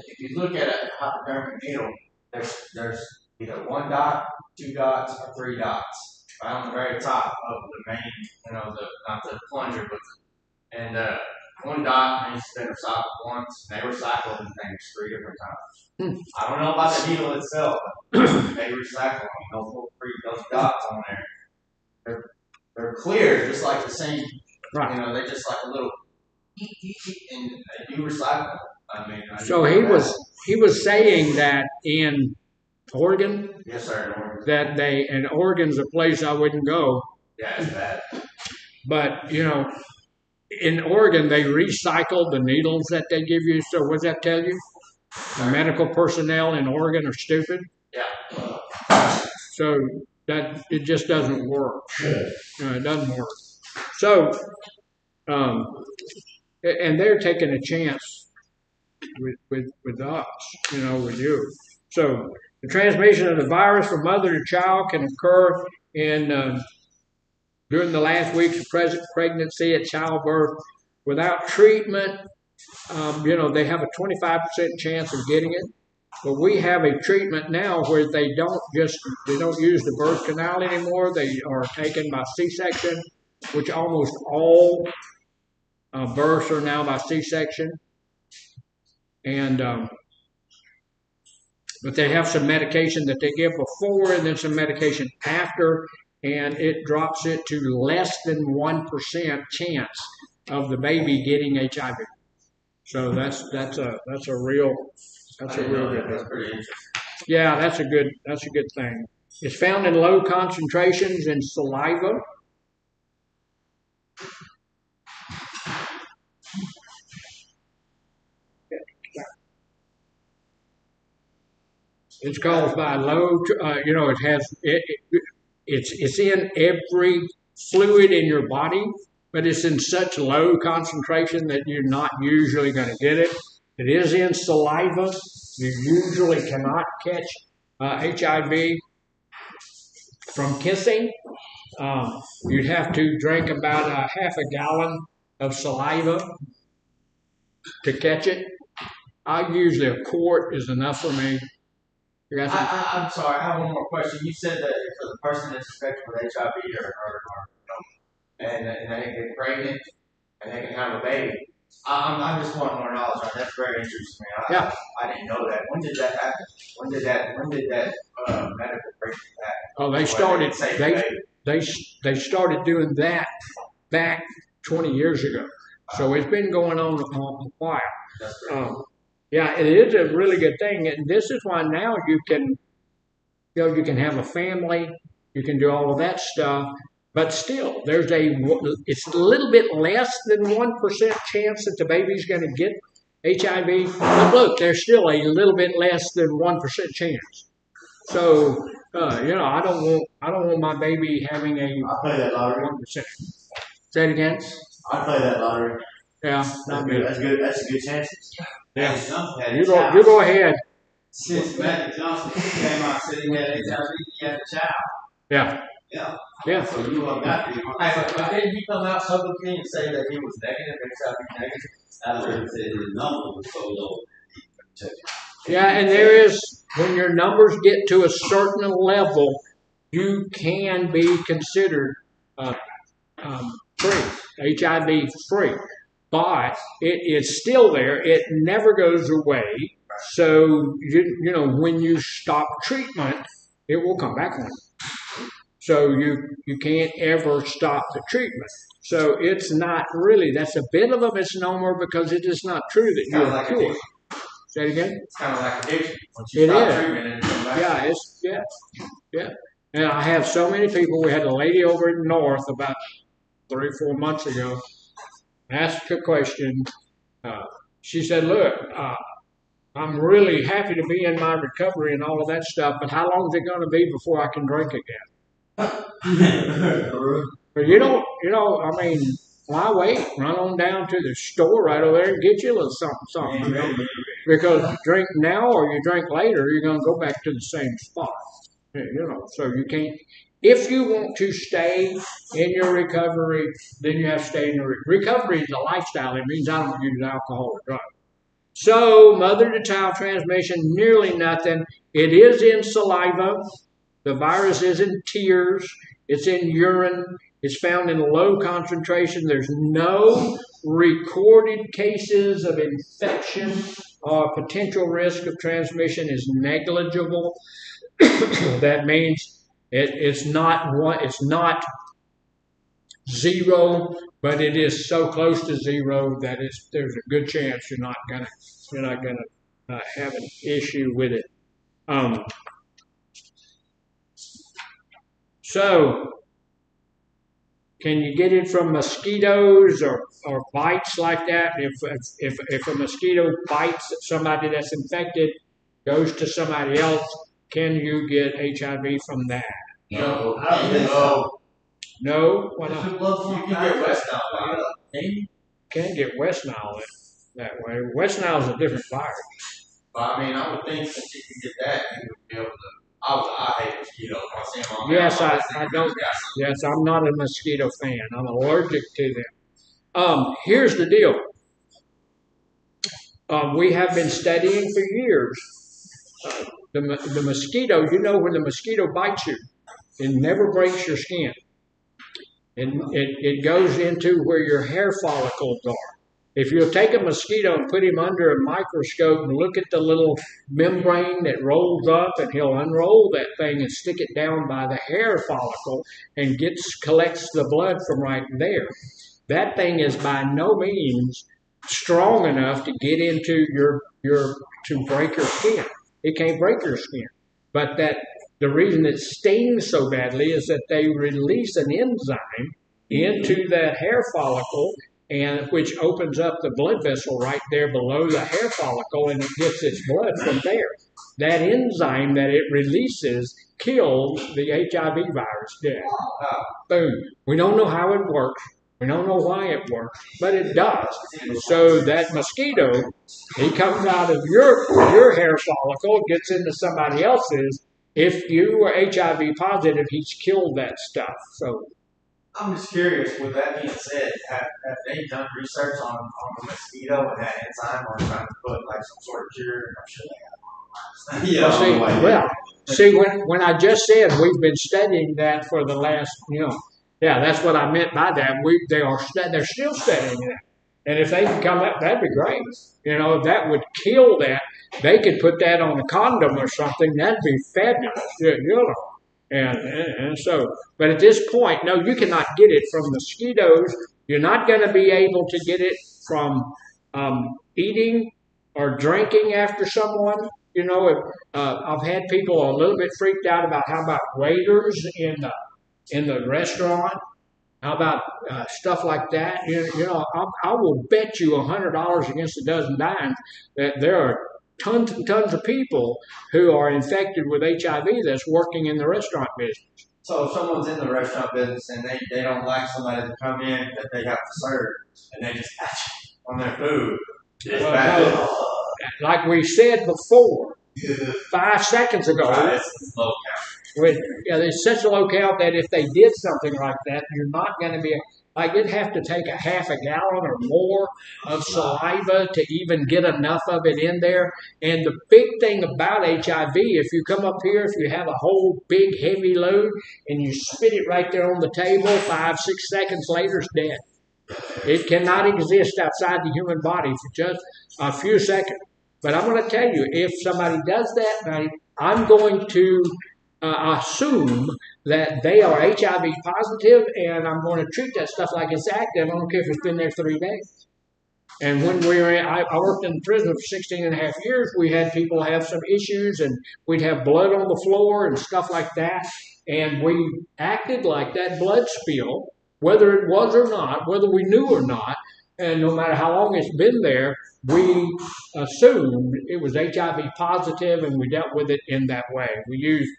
if you look at a hypodermic needle, there's either 1 dot, 2 dots, or 3 dots right on the very top of the main, not the plunger, but and 1 dot needs to be recycled once. They recycle the things 3 different times. I don't know about the needle itself, but they recycle them. Those dots on there. They're clear, just like the same. Right. They're just like a little, and they do recycle them. So he was saying that in Oregon. Yes, sir. In Oregon. That and Oregon's a place I wouldn't go. Yeah, it's bad. But in Oregon they recycle the needles that they give you. So what does that tell you? The medical personnel in Oregon are stupid. Yeah. So that it just doesn't work. It doesn't work. So, and they're taking a chance with us, with you. So the transmission of the virus from mother to child can occur during the last weeks of pregnancy, at childbirth. Without treatment, they have a 25% chance of getting it. But we have a treatment now where they don't use the birth canal anymore. They are taken by C-section, which almost all births are now by C-section. And but they have some medication that they give before and then some medication after, and it drops it to less than 1% chance of the baby getting HIV. So that's a real good thing. Yeah, that's a good thing. It's found in low concentrations in saliva. It's caused by low, it's in every fluid in your body, but it's in such low concentration that you're not usually going to get it. It is in saliva. You usually cannot catch HIV from kissing. You'd have to drink about half a gallon of saliva to catch it. Usually a quart is enough for me. I'm sorry, I have one more question. You said that for the person that's infected with HIV and they get pregnant and they can have a baby. I'm just wanting more knowledge on that. That's very interesting to me. I didn't know that. When did that happen? When did that medical breakthrough happen? Oh, they started doing that back 20 years ago. So it's been going on a while. That's great. Yeah, it is a really good thing, and this is why now you can have a family, you can do all of that stuff, but still, it's a little bit less than 1% chance that the baby's going to get HIV. But look, there's still a little bit less than 1% chance. So, I don't want my baby having a. I'll play that lottery. 1%. Say it again. I'll play that lottery. Yeah, not me. That's good. That's a good chance. Yeah. You go ahead. Since Magic Johnson came out said he had HIV, he had a child. Yeah. Yeah. So you got to. But didn't he come out publicly and say that he was negative, HIV negative? I heard him say his number was so low. Yeah, and there is, when your numbers get to a certain level, you can be considered free, HIV free. But it is still there. It never goes away. So, when you stop treatment, it will come back on you. So you can't ever stop the treatment. So it's not really, that's a bit of a misnomer because it is not true that you're like cured. Say it again? It's kind of like addiction. Once you stop treatment and come back. Yeah. And I have so many people. We had a lady over in North about 3 or 4 months ago. Asked a question. She said, look, I'm really happy to be in my recovery and all of that stuff, but how long is it going to be before I can drink again? But why wait? Run on down to the store right over there and get you a little something. Because drink now or you drink later, you're going to go back to the same spot. So you can't. If you want to stay in your recovery, then you have to stay in your recovery. Is a lifestyle. It means I don't use alcohol or drugs. So mother-to-child transmission, nearly nothing. It is in saliva. The virus is in tears. It's in urine. It's found in low concentration. There's no recorded cases of infection. Potential risk of transmission is negligible. That means it's not zero, but it is so close to zero that there's a good chance you're not gonna have an issue with it. So, can you get it from mosquitoes or bites like that? If a mosquito bites somebody that's infected, goes to somebody else, can you get HIV from that? No, I don't think so. No? Why not? You can get West Nile. You can't get West Nile that way. West Nile is a different virus. But I would think that you could get that, you would be able to. I hate mosquitoes. I see them on Yes, I don't. Yes, I'm not a mosquito fan. I'm allergic to them. Here's the deal. We have been studying for years The mosquito, you know, when the mosquito bites you, it never breaks your skin. It goes into where your hair follicles are. If you'll take a mosquito and put him under a microscope and look at the little membrane that rolls up, and he'll unroll that thing and stick it down by the hair follicle and collects the blood from right there. That thing is by no means strong enough to get into to break your skin. It can't break your skin. But the reason it stings so badly is that they release an enzyme into that hair follicle, and which opens up the blood vessel right there below the hair follicle, and it gets its blood from there. That enzyme that it releases kills the HIV virus dead. Boom. We don't know how it works. We don't know why it works, but it does. So that mosquito, he comes out of your hair follicle, gets into somebody else's. If you were HIV positive, he's killed that stuff. So I'm just curious, with that being said, have they done research on the mosquito and that enzyme on trying to put like some sort of cure? I'm sure they have. Yeah. See, when I just said we've been studying that for the last, yeah, that's what I meant by that. They're still studying that. And if they can come up, that'd be great. That would kill that. They could put that on a condom or something. That'd be fabulous. And so, but at this point, no, you cannot get it from mosquitoes. You're not going to be able to get it from eating or drinking after someone. I've had people a little bit freaked out about how about waiters in the restaurant. How about stuff like that? I will bet you $100 against a dozen dimes that there are tons and tons of people who are infected with HIV that's working in the restaurant business. So if someone's in the restaurant business and they don't like somebody to come in that they have to serve, and they just on their food, like we said before, 5 seconds ago. It's low count. There's such a low count that if they did something like that, you're not going to be it'd have to take a half a gallon or more of saliva to even get enough of it in there. And the big thing about HIV, if you come up here, if you have a whole big heavy load and you spit it right there on the table, 5-6 seconds later it's dead. It cannot exist outside the human body for just a few seconds. But I'm going to tell you, if somebody does that, I'm going to assume that they are HIV positive, and I'm going to treat that stuff like it's active. I don't care if it's been there 3 days. And when I worked in prison for 16 and a half years, we had people have some issues, and we'd have blood on the floor and stuff like that. And we acted like that blood spill, whether it was or not, whether we knew or not, and no matter how long it's been there, we assumed it was HIV positive, and we dealt with it in that way. We used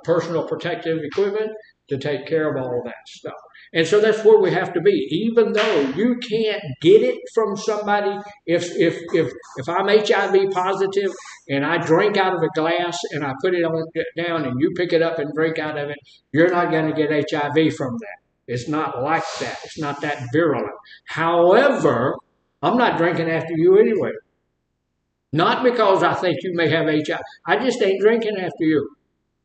personal protective equipment to take care of all of that stuff. And so that's where we have to be. Even though you can't get it from somebody, if I'm HIV positive and I drink out of a glass and I put it down and you pick it up and drink out of it, you're not going to get HIV from that. It's not like that. It's not that virulent. However, I'm not drinking after you anyway. Not because I think you may have HIV. I just ain't drinking after you.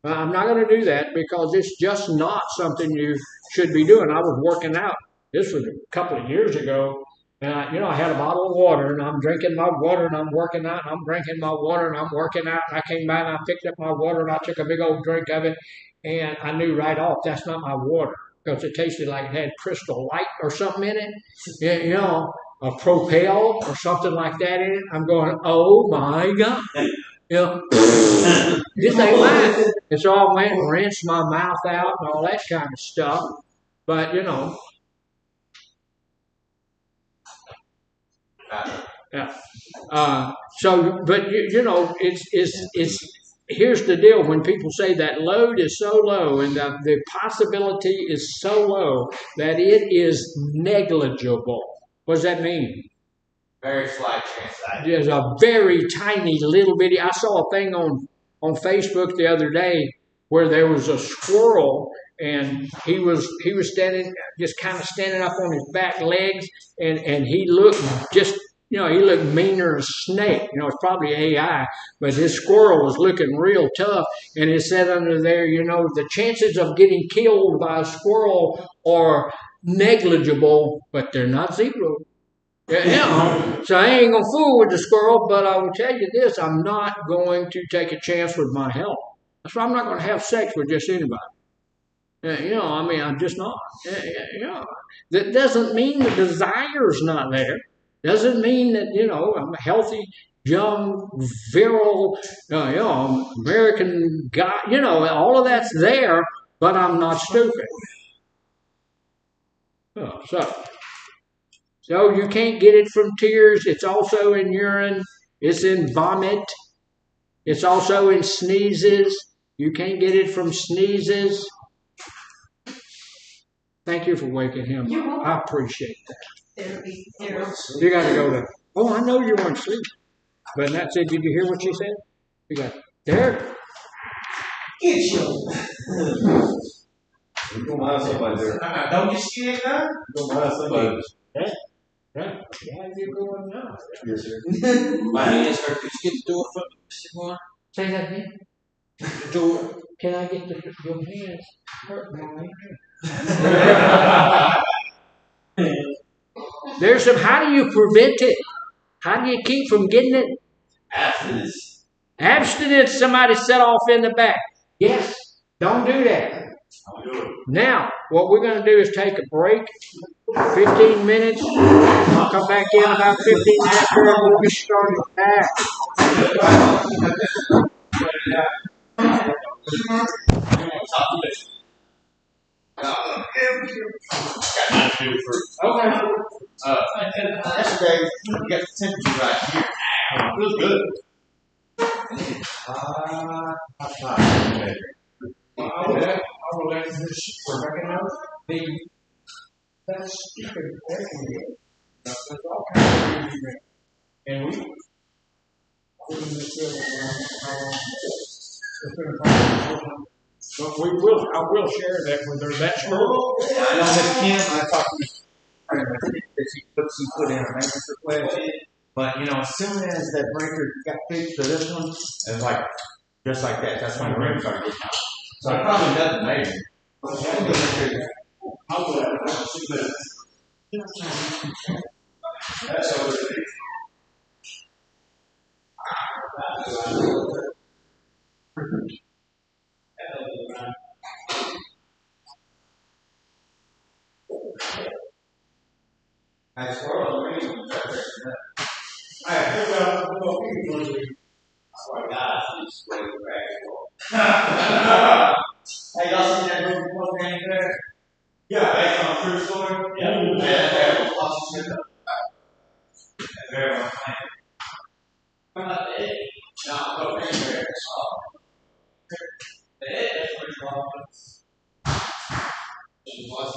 I'm not going to do that because it's just not something you should be doing. I was working out. This was a couple of years ago. And I had a bottle of water, and I'm drinking my water, and I'm working out, and I'm drinking my water, and I'm working out. And I came by, and I picked up my water, and I took a big old drink of it. And I knew right off, that's not my water, because it tasted like it had Crystal Light or something in it. A Propel or something like that in it. I'm going, oh my God. This ain't mine. And so I went and rinsed my mouth out and all that kind of stuff. But, yeah. It's here's the deal. When people say that load is so low and the possibility is so low that it is negligible. What does that mean? Very slight chance. There's a very tiny little bitty. I saw a thing on Facebook the other day where there was a squirrel, and he was standing, just kind of standing up on his back legs, and he looked just You know, he looked meaner than a snake. You know, it's probably AI, but his squirrel was looking real tough. And it said under there, you know, the chances of getting killed by a squirrel are negligible, but they're not zero. Yeah, so I ain't gonna fool with the squirrel, but I will tell you this: I'm not going to take a chance with my health. That's why I'm not going to have sex with just anybody. You know, I mean, I'm just not. Yeah. That doesn't mean the desire's not there. Doesn't mean that, you know, I'm a healthy, young, virile, you know, American guy. You know, all of that's there, but I'm not stupid. Oh, so you can't get it from tears. It's also in urine. It's in vomit. It's also in sneezes. You can't get it from sneezes. Thank you for waking him up. I appreciate that. You got to go to. Oh, I know you weren't asleep. But that said, did you hear what she said? You got there. Get you. You don't mind somebody there. Don't you see it now? You don't mind somebody. Yeah. Yeah, you're going now. Yes, sir. My hands hurt. Could you get the door from Mr. Moore? Say that again. The door. Can I get your hands hurt, my There's some. How do you prevent it? How do you keep from getting it? Abstinence. Abstinence. Somebody set off in the back. Yes. Don't do that. Now, what we're going to do is take a break. 15 minutes. I'll come back in about 15 after and we'll get started back. Okay. Yesterday, we got the temperature right here. Feels good. I will let this recognize that's stupid. There's all kinds of things. And we but I will share that with her. That's her. I know Miss Kim, I talked to her that she put in a maintenance request. But, you know, as soon as that breaker got fixed for this one, it was like, just like that. That's when the rim started getting out. So it probably doesn't matter. I'll go ahead. That's over there. I swear, I think hey, y'all seen that movie program there? yeah, based on a true story. Yeah, that was awesome. Very much. What about the egg? No, cocaine there. The egg, that's pretty small. It was.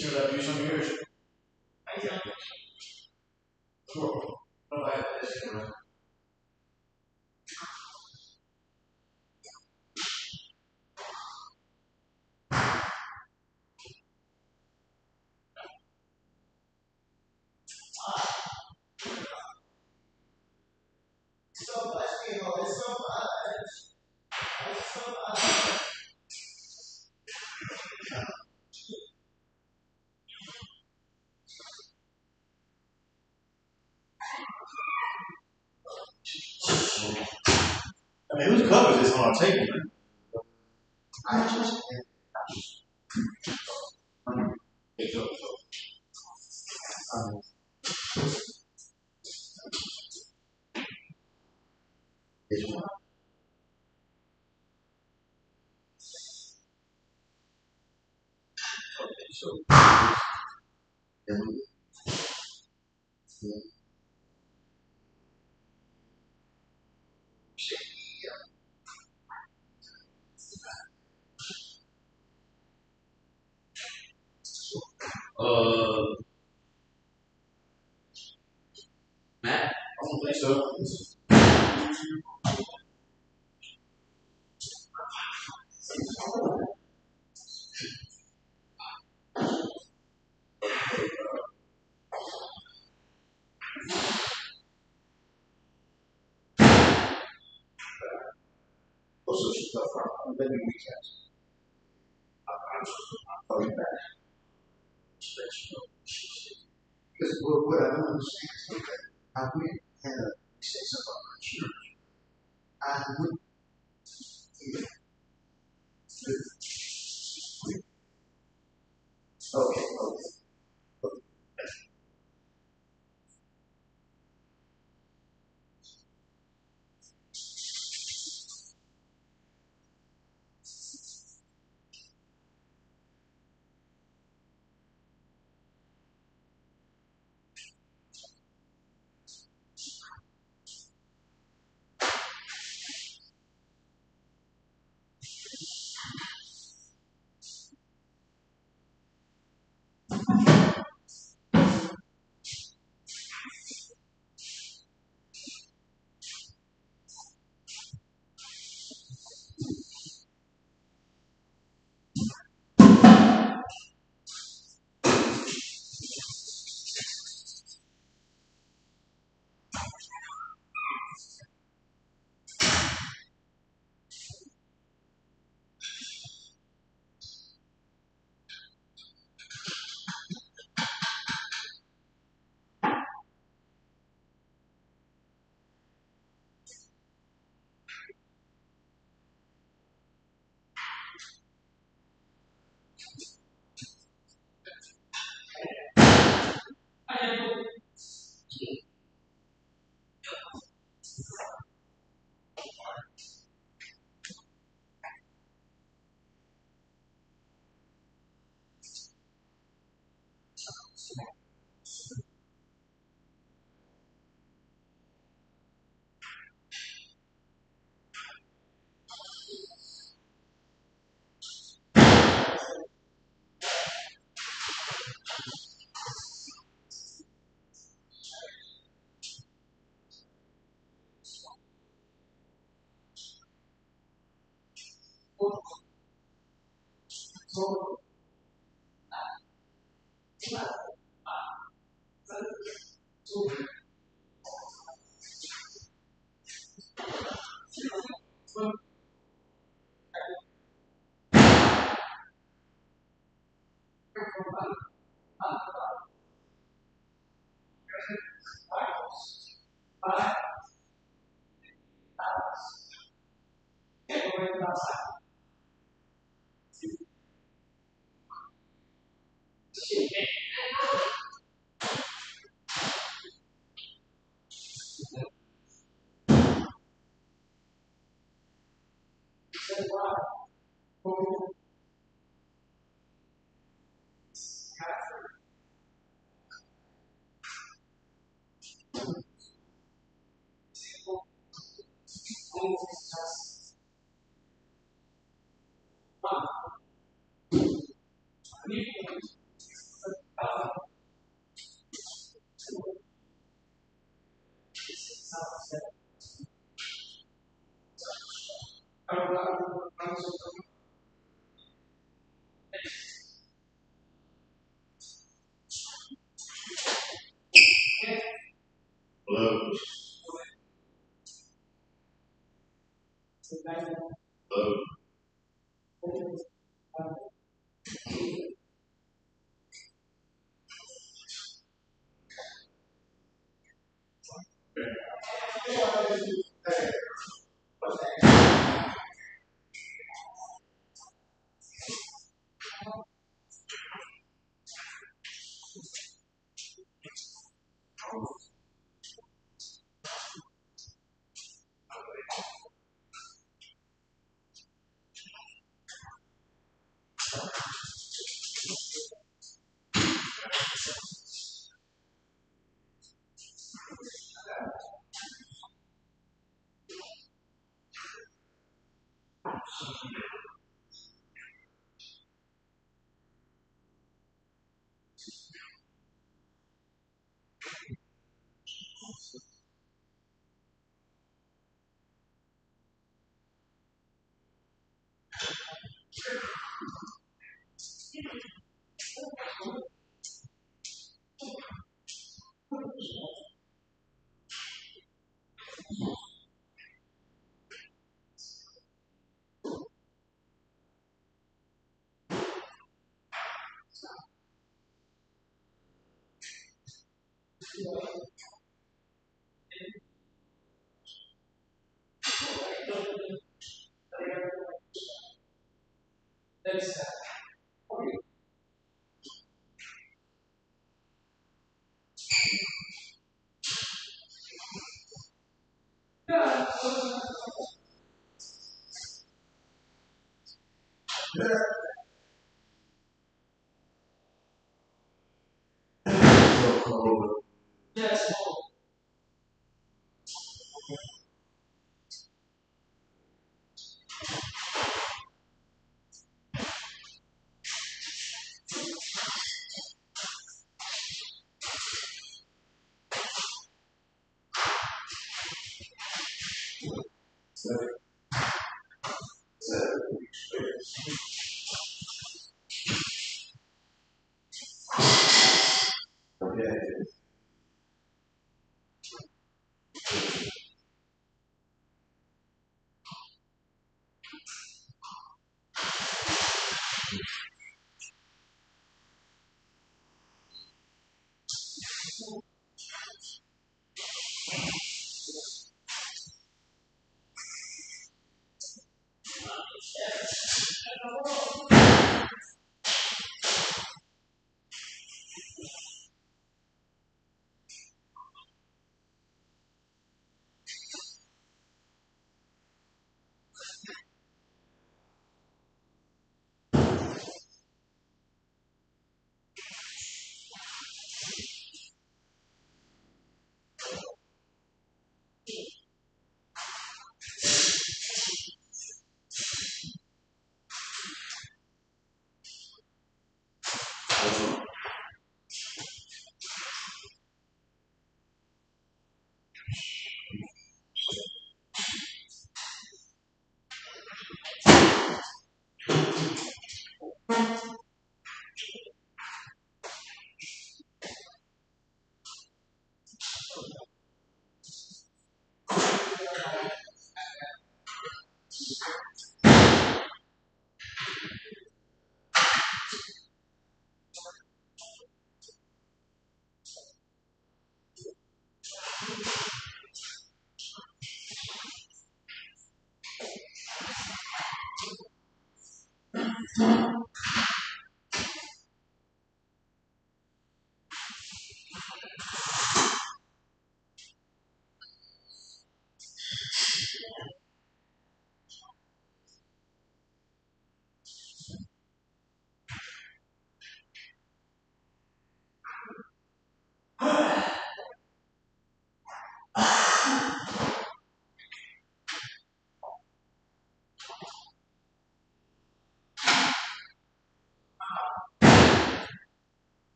Should I do some of yours? Sure. No, I have this. Hey, whose cup is this on our table? I just this one. So, Matt, I don't think so. Also, she's not from. Let me recap. I'll call you back. Because what I don't understand is that I went and said something about my church. I went, okay, okay.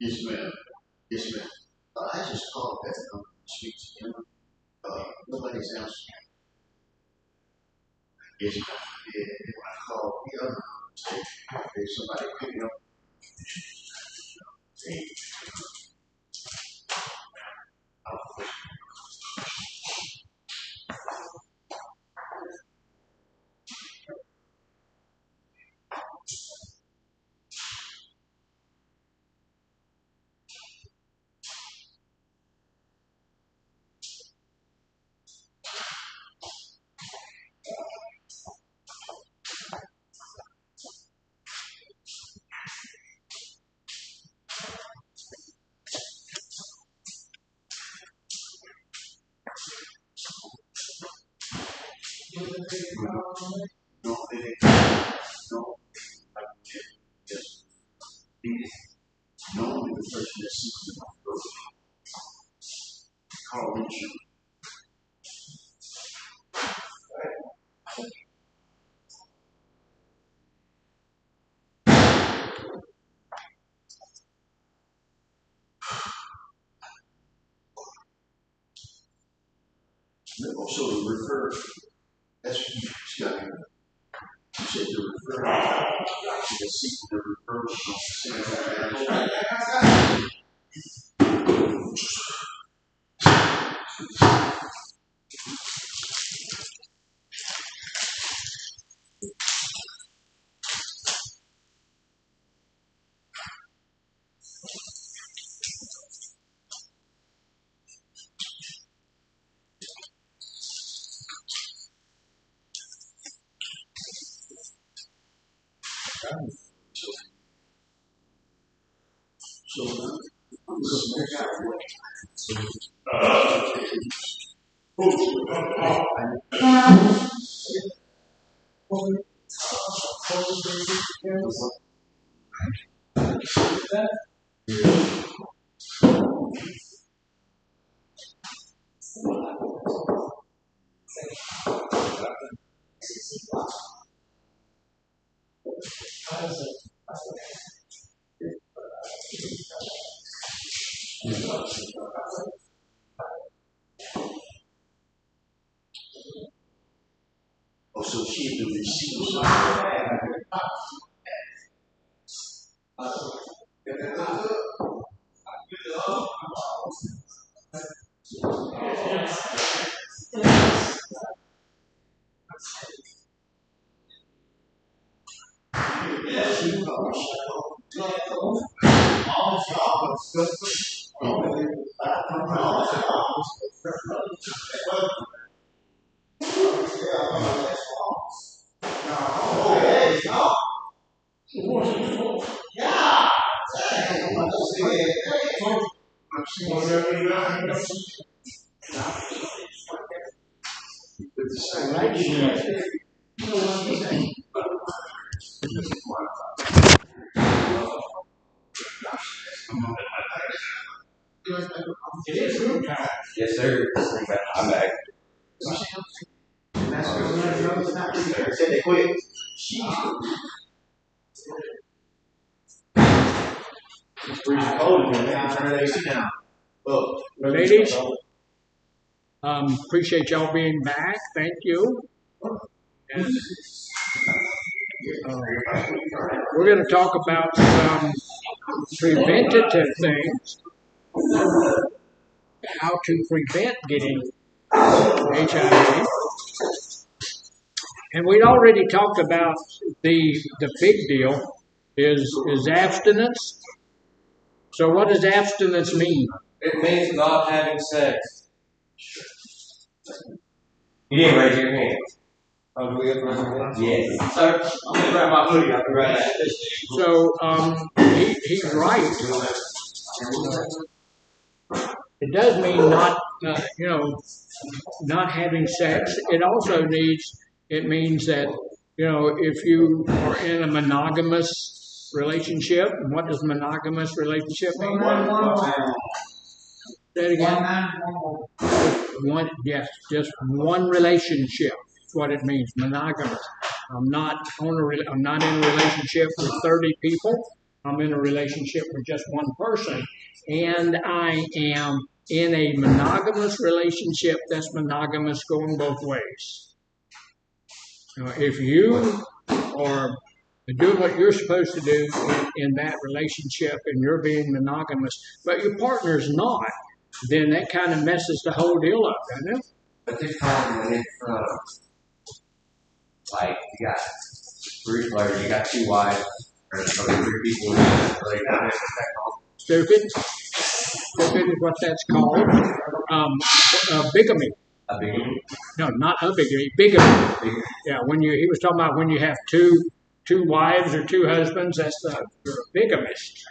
Yes, ma'am. Yes, ma'am. I just called back to speak to him. Nobody's answering. Yes, ma'am. Yeah, when I called the other number, there's somebody picking up. No, just knowing the person that's seeking my growth. Call Richard. Also, the refer. That's what you got. You said the refer. The seeking the referral. Also, she had to receive Yes, sir. I'm back. Said they quit. Freezing cold in here. Turn that AC down. Look. Ladies, appreciate y'all being back. Thank you. And, we're going to talk about some preventative things, how to prevent getting HIV. And we'd already talked about the big deal is abstinence. So what does abstinence mean? It means not having sex. You didn't raise your hand. Oh, do we have to raise our hands? Yes. Sir, I'm going to grab my hoodie. I'll be right back. So he's right. It does mean not, not having sex. It means that, if you are in a monogamous relationship, and what does monogamous relationship mean? Say it again. Just one relationship. That's what it means. Monogamous. I'm not in a relationship with 30 people. I'm in a relationship with just one person, and I am in a monogamous relationship that's monogamous going both ways. If you are doing what you're supposed to do in that relationship and you're being monogamous, but your partner's not, then that kind of messes the whole deal up, doesn't it? But this time when it's, like, you got three players, you got two wives, or three people, Stupid. Stupid is what that's called. Bigamy. A bigamy? No, not a bigamy. Bigamy. Yeah, he was talking about when you have two wives or two husbands, you're a bigamist.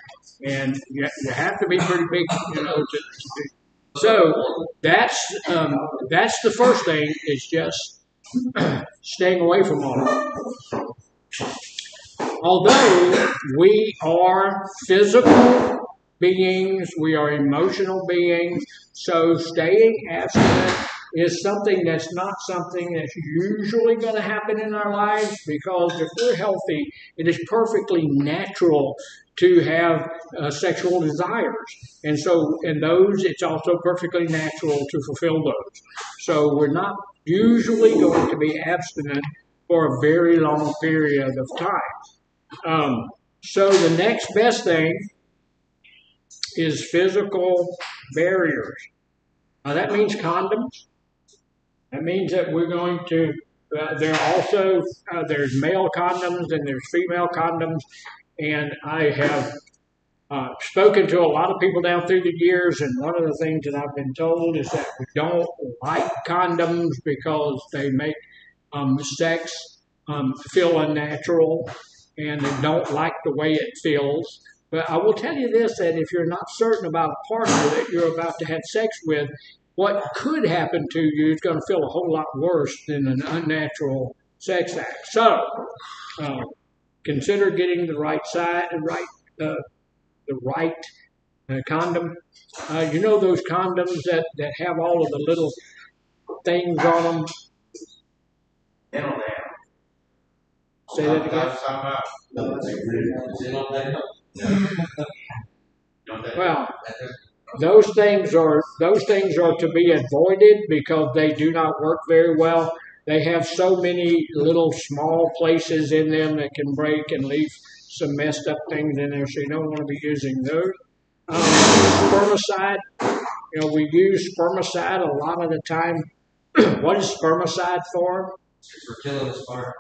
And you have to be pretty big, So that's the first thing is just staying away from all of it. Although we are physical beings, we are emotional beings, so staying abstinent is something that's not something that's usually going to happen in our lives, because if we're healthy, it is perfectly natural to have sexual desires. And so in those, it's also perfectly natural to fulfill those. So we're not usually going to be abstinent for a very long period of time. So the next best thing is physical barriers. Now that means condoms. That means that we're going to, there are also, there's male condoms and there's female condoms. And I have spoken to a lot of people down through the years, and one of the things that I've been told is that we don't like condoms because they make sex feel unnatural, and they don't like the way it feels. But I will tell you this, that if you're not certain about a partner that you're about to have sex with, what could happen to you is going to feel a whole lot worse than an unnatural sex act. So, consider getting the right side, the right condom. You know those condoms that have all of the little things on them? Dental dam. Say that again. Well, those things are to be avoided because they do not work very well. They have so many little small places in them that can break and leave some messed up things in there, so you don't want to be using those. Spermicide, we use spermicide a lot of the time. What is spermicide for? For killing the sperm.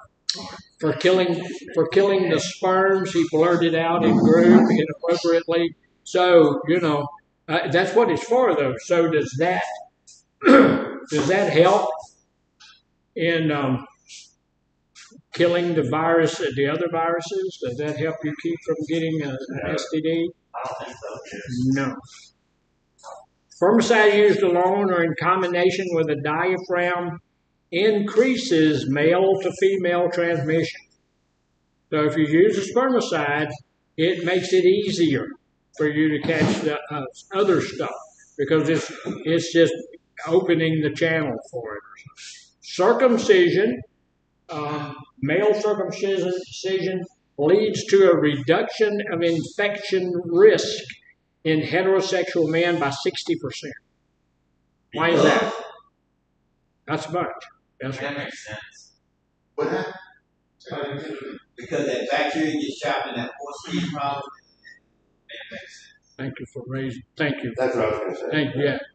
For killing the sperms. He blurted out in group inappropriately. So, that's what it's for, though. So does that help in killing the virus, the other viruses? Does that help you keep from getting an STD? I don't think so. No. Spermicide used alone or in combination with a diaphragm increases male to female transmission. So if you use a spermicide, it makes it easier for you to catch the other stuff, because it's just opening the channel for it. Circumcision, male circumcision leads to a reduction of infection risk in heterosexual men by 60%. Why is that? That's much. That makes sense. What happened? Because that bacteria gets trapped in that horse feed problem. Thank you for raising. Thank you. That's what I was going to say.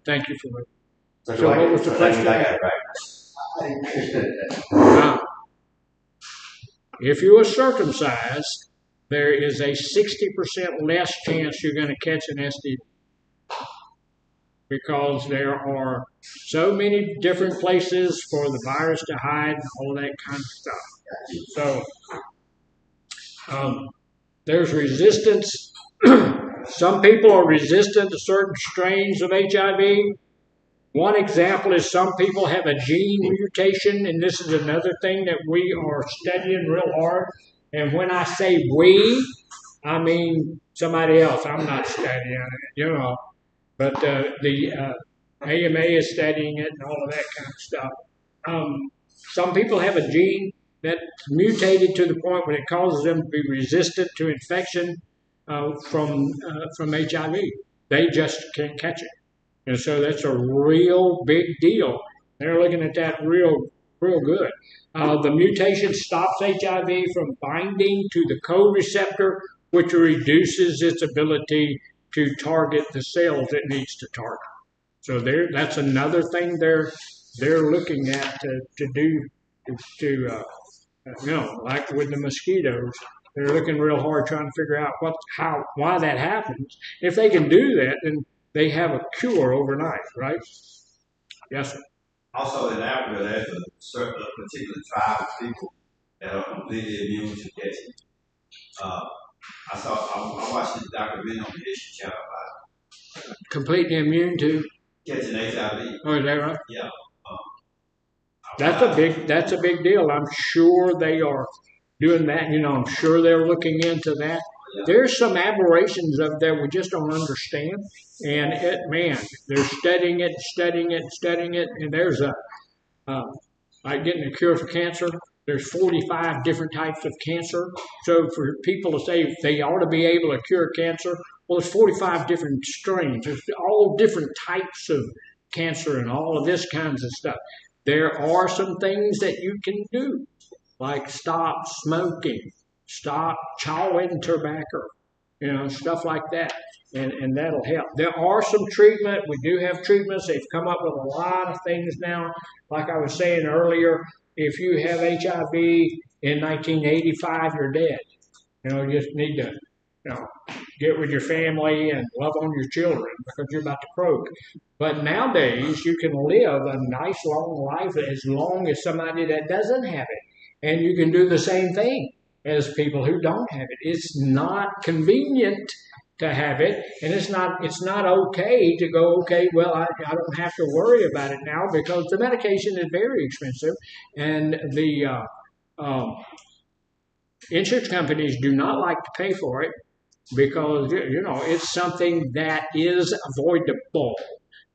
Thank you for raising. That's So why what was the question? I got it right. Now, if you are circumcised, there is a 60% less chance you're going to catch an STD, because there are so many different places for the virus to hide and all that kind of stuff. So there's resistance. Some people are resistant to certain strains of HIV. One example is some people have a gene mutation, and this is another thing that we are studying real hard. And when I say we, I mean somebody else. I'm not studying it, but the AMA is studying it and all of that kind of stuff. Some people have a gene that's mutated to the point where it causes them to be resistant to infection from HIV. They just can't catch it. And so that's a real big deal. They're looking at that real good. The mutation stops HIV from binding to the co-receptor, which reduces its ability to target the cells it needs to target. So that's another thing they're looking at to do like with the mosquitoes. They're looking real hard trying to figure out why that happens. If they can do that, then they have a cure overnight, right? Yes, sir. Also in Africa, there's a particular tribe of people that are completely immune to catching. I watched this documentary on the History Channel about Completely immune to catching HIV. Oh, is that right? Yeah. That's a big deal. I'm sure they are doing that. You know, I'm sure they're looking into that. There's some aberrations of that we just don't understand, and man, they're studying it, studying it, studying it, and there's uh, like getting a cure for cancer. There's 45 different types of cancer. So for people to say they ought to be able to cure cancer, well, there's 45 different strains. There's all different types of cancer and all of this kinds of stuff. There are some things that you can do, like stop smoking, stop chewing tobacco, you know, stuff like that. And that'll help. There are some treatment. We do have treatments. They've come up with a lot of things now. Like I was saying earlier, if you have HIV in 1985, you're dead. You know, you just need to, you know, get with your family and love on your children because you're about to croak. But nowadays, you can live a nice long life as long as somebody that doesn't have it. And you can do the same thing as people who don't have it. It's not convenient to have it, and it's not okay to go, okay, well, I don't have to worry about it now because the medication is very expensive, and the insurance companies do not like to pay for it because, you know, it's something that is avoidable.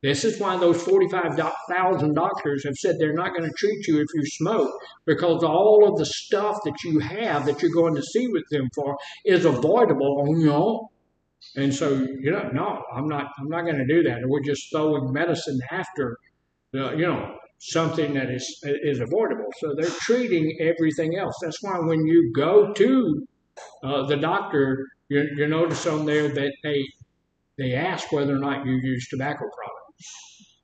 This is why those 45,000 doctors have said they're not going to treat you if you smoke, because all of the stuff that you have that you're going to see with them for is avoidable on your own. And so, you know, no, I'm not going to do that. And we're just throwing medicine after, you know, something that is avoidable. So they're treating everything else. That's why when you go to the doctor, you notice on there that they ask whether or not you use tobacco products.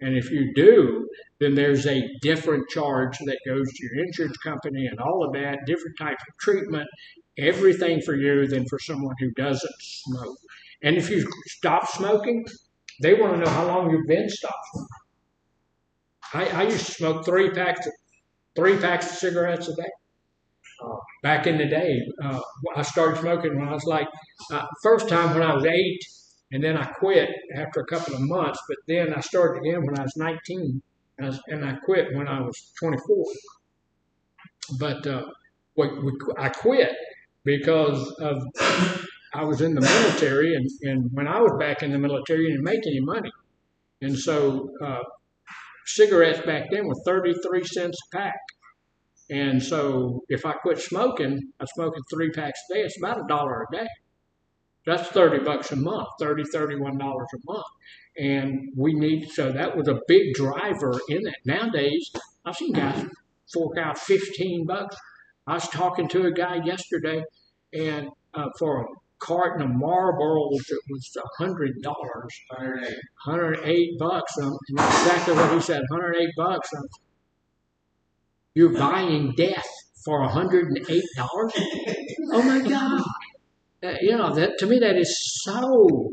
And if you do, then there's a different charge that goes to your insurance company and all of that, different types of treatment, everything for you than for someone who doesn't smoke. And if you stop smoking, they want to know how long you've been stopped smoking. I used to smoke three packs of cigarettes a day. Back in the day, I started smoking when I was like, first time when I was 8, and then I quit after a couple of months. But then I started again when I was 19, and I quit when I was 24. But I quit because of I was in the military, and when I was back in the military, you didn't make any money. And so cigarettes back then were 33 cents a pack. And so if I quit smoking, I'm smoking 3 packs a day. It's about $1 a day. That's $30 a month, $31 a month. And so that was a big driver in that. Nowadays, I've seen guys fork out $15. I was talking to a guy yesterday, and for a carton of Marlboros, it was $100, $108. And exactly what he said, $108. You're buying death for $108? Oh my God! You know, that to me that is so.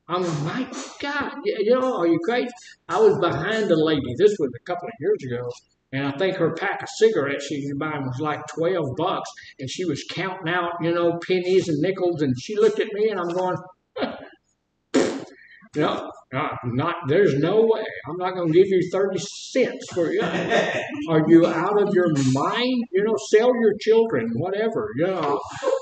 My God! You know, are you crazy? I was behind a lady. This was a couple of years ago. And I think her pack of cigarettes she was buying was like $12, and she was counting out, you know, pennies and nickels. And she looked at me, and I'm going, no, there's no way. I'm not going to give you 30 cents for you. Are you out of your mind? You know, sell your children, whatever. You know,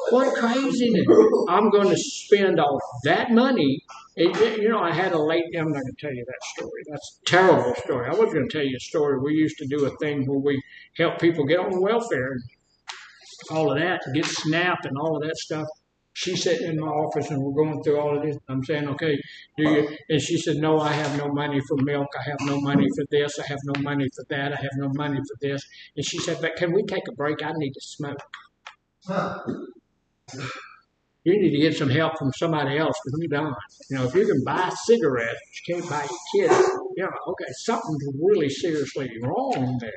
what craziness. I'm going to spend all that money. You know, I had a lady, I'm not going to tell you that story. That's a terrible story. I was going to tell you a story. We used to do a thing where we help people get on welfare and all of that, get SNAP and all of that stuff. She's sitting in my office and we're going through all of this. I'm saying, okay, do you? And she said, no, I have no money for milk. I have no money for this. I have no money for that. I have no money for this. And she said, but can we take a break? I need to smoke. You need to get some help from somebody else because I'm done. You know, if you can buy cigarettes, you can't buy your kids. You know, okay, something's really seriously wrong there.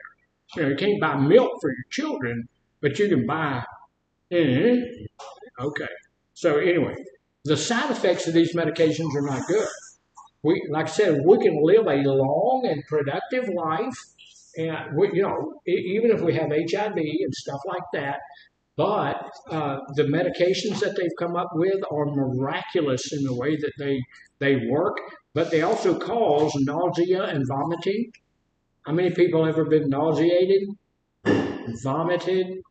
You know, you can't buy milk for your children, but you can buy. Okay. So anyway, the side effects of these medications are not good. Like I said, we can live a long and productive life, and you know, even if we have HIV and stuff like that. But the medications that they've come up with are miraculous in the way that they work, but they also cause nausea and vomiting. How many people ever been nauseated, vomited?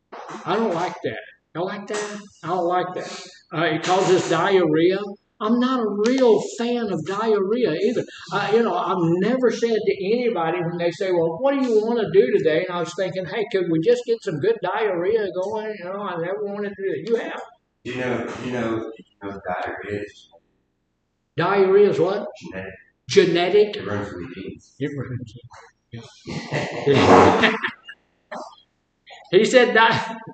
I don't like that. You like that? I don't like that. It causes diarrhea. I'm not a real fan of diarrhea either. I've never said to anybody when they say, "Well, what do you want to do today?" And I was thinking, "Hey, could we just get some good diarrhea going?" I never wanted to do it. You have. Diarrhea is Diarrhea is what? genetic. Genetic. It runs through the genes. It runs. Yeah. He said diarrhea.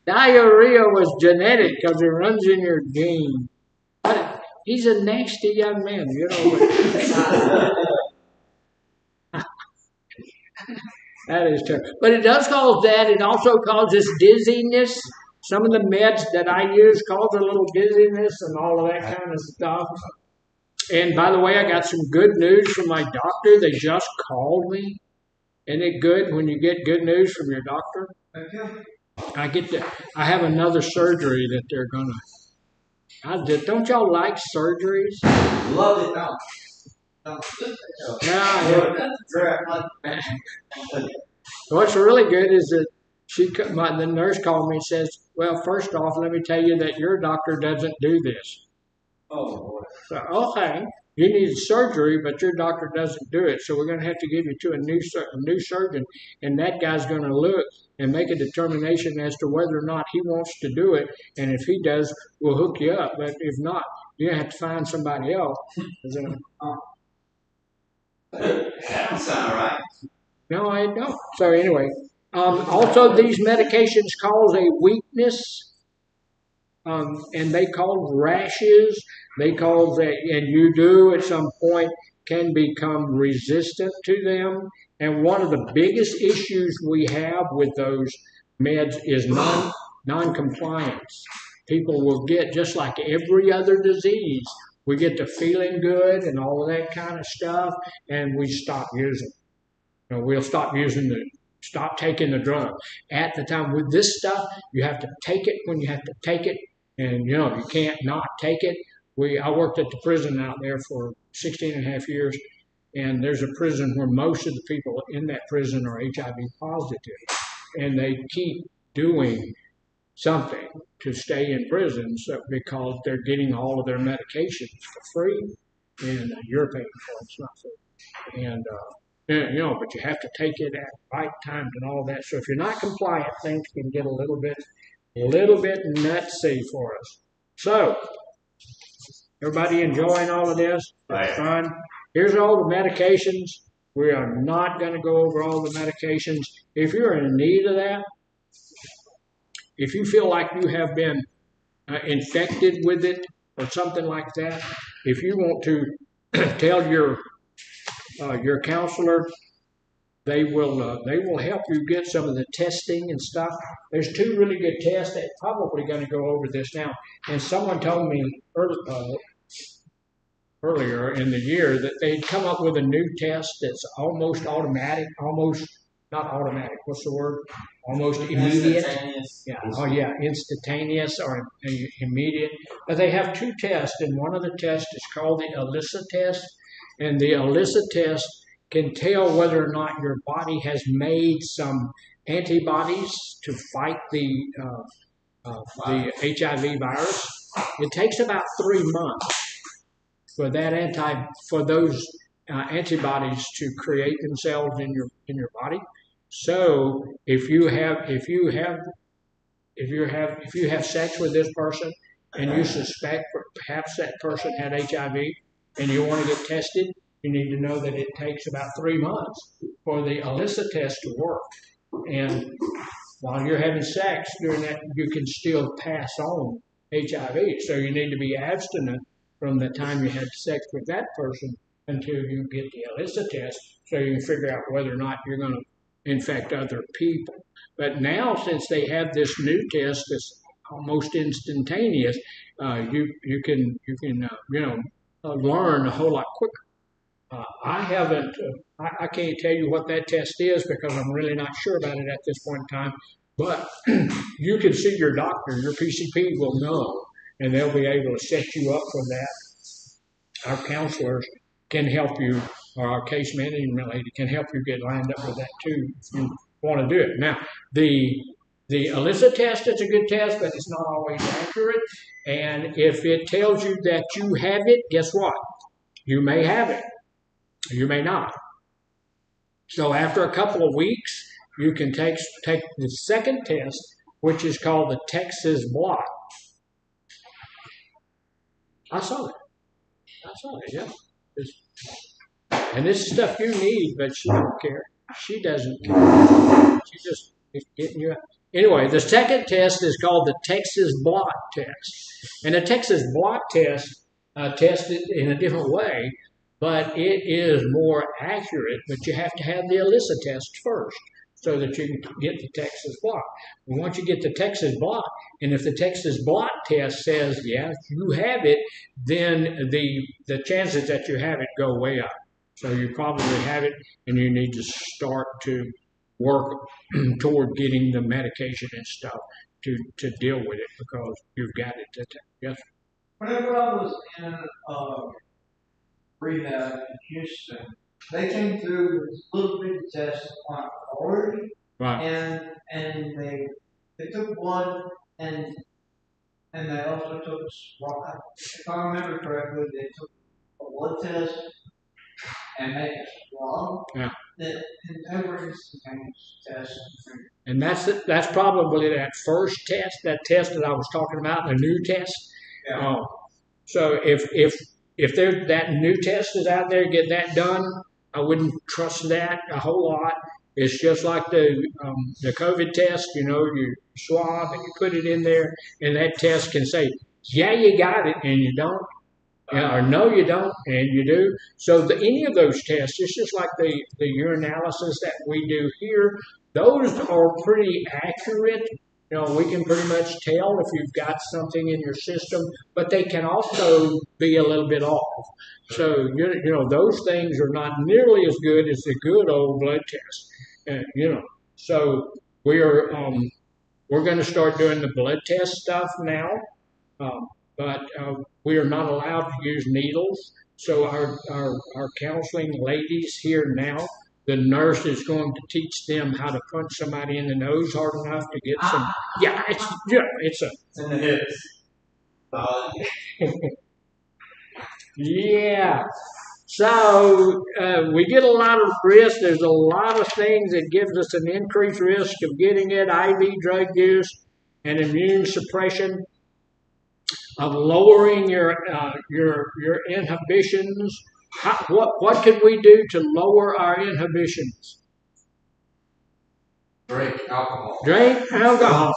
Diarrhea was genetic because it runs in your gene. But he's a nasty young man, That is terrible. But it does cause that. It also causes dizziness. Some of the meds that I use cause a little dizziness and all of that kind of stuff. And by the way, I got some good news from my doctor. They just called me. Isn't it good when you get good news from your doctor? I have another surgery that they're gonna. Don't y'all like surgeries? Love it now. Yeah. What's really good is that the nurse called me and says, "Well, first off, let me tell you that your doctor doesn't do this." Oh boy. So, okay, you need surgery, but your doctor doesn't do it. So we're going to have to give you to a new surgeon, and that guy's going to look and make a determination as to whether or not he wants to do it. And if he does, we'll hook you up. But if not, you're going to have to find somebody else. That don't sound right. No, I don't. So anyway, also these medications cause a weakness. And they cause rashes. They cause that, and you do at some point can become resistant to them. And one of the biggest issues we have with those meds is non-compliance. People will get, just like every other disease, we get to feeling good and all of that kind of stuff, and we stop using it. We'll stop taking the drug. At the time with this stuff, you have to take it when you have to take it. And, you can't not take it. I worked at the prison out there for 16 and a half years, and there's a prison where most of the people in that prison are HIV positive, and they keep doing something to stay in prison because they're getting all of their medications for free, and you're paying for it, it's not free. And, but you have to take it at the right times and all that. So if you're not compliant, things can get a little bit nutsy for us. So, everybody enjoying all of this? That's fun. Here's all the medications. We are not going to go over all the medications. If you're in need of that, if you feel like you have been infected with it or something like that, if you want to tell your counselor, they will help you get some of the testing and stuff. There's 2 really good tests. They're probably going to go over this now. And someone told me earlier in the year that they'd come up with a new test that's almost automatic, not automatic. What's the word? Almost immediate. Yeah. Oh yeah, instantaneous or immediate. But they have 2 tests, and one of the tests is called the ELISA test, and the ELISA test can tell whether or not your body has made some antibodies to fight the HIV virus. It takes about 3 months for those antibodies to create themselves in your body. So if you have sex with this person and you suspect perhaps that person had HIV and you want to get tested, you need to know that it takes about 3 months for the ELISA test to work. And while you're having sex during that, you can still pass on HIV. So you need to be abstinent from the time you had sex with that person until you get the ELISA test so you can figure out whether or not you're going to infect other people. But now, since they have this new test that's almost instantaneous, you can learn a whole lot quicker. I can't tell you what that test is because I'm really not sure about it at this point in time, but you can see your doctor, your PCP will know, and they'll be able to set you up for that. our counselors can help you, or our case management lady can help you get lined up with that too if you want to do it. Now, the ELISA test is a good test, but it's not always accurate. And if it tells you that you have it, guess what? You may have it. You may not. So after a couple of weeks, you can take the second test, which is called the Texas Block. I saw it. Yeah. And this is stuff you need, but she don't care. She doesn't care. She just is getting you out. Anyway, the second test is called the Texas Block Test. And the Texas Block Test tested in a different way, but it is more accurate, but you have to have the ELISA test first so that you can get the Texas Block. And once you get the Texas Block, and if the Texas Block test says, yeah, you have it, then the chances that you have it go way up. So you probably have it, and you need to start to work toward getting the medication and stuff to deal with it because you've got it. Yes. Whenever I was in rehab in Houston, they came through with a little bit of test on authority, Right. and they took blood and they also took a swab. If I remember correctly, they took a blood test and made a swab. Yeah. That never instantaneous test. And that's probably that first test, that test that I was talking about, the new test. Yeah. So if there that new test is out there, get that done. I wouldn't trust that a whole lot. It's just like the COVID test. You know, you swab and you put it in there, and that test can say, yeah, you got it, and you don't. Or no, you don't, and you do. So any of those tests, it's just like the urinalysis that we do here. Those are pretty accurate. You know, we can pretty much tell if you've got something in your system, but they can also be a little bit off. So you know, those things are not nearly as good as the good old blood test. You know, so we're going to start doing the blood test stuff now. But we are not allowed to use needles. So our counseling ladies here now, the nurse is going to teach them how to punch somebody in the nose hard enough to get some. Yeah, it's in the hips. Yeah. So we get a lot of risk. There's a lot of things that gives us an increased risk of getting it: IV drug use and immune suppression, of lowering your inhibitions. What can we do to lower our inhibitions? Drink alcohol. Drink alcohol.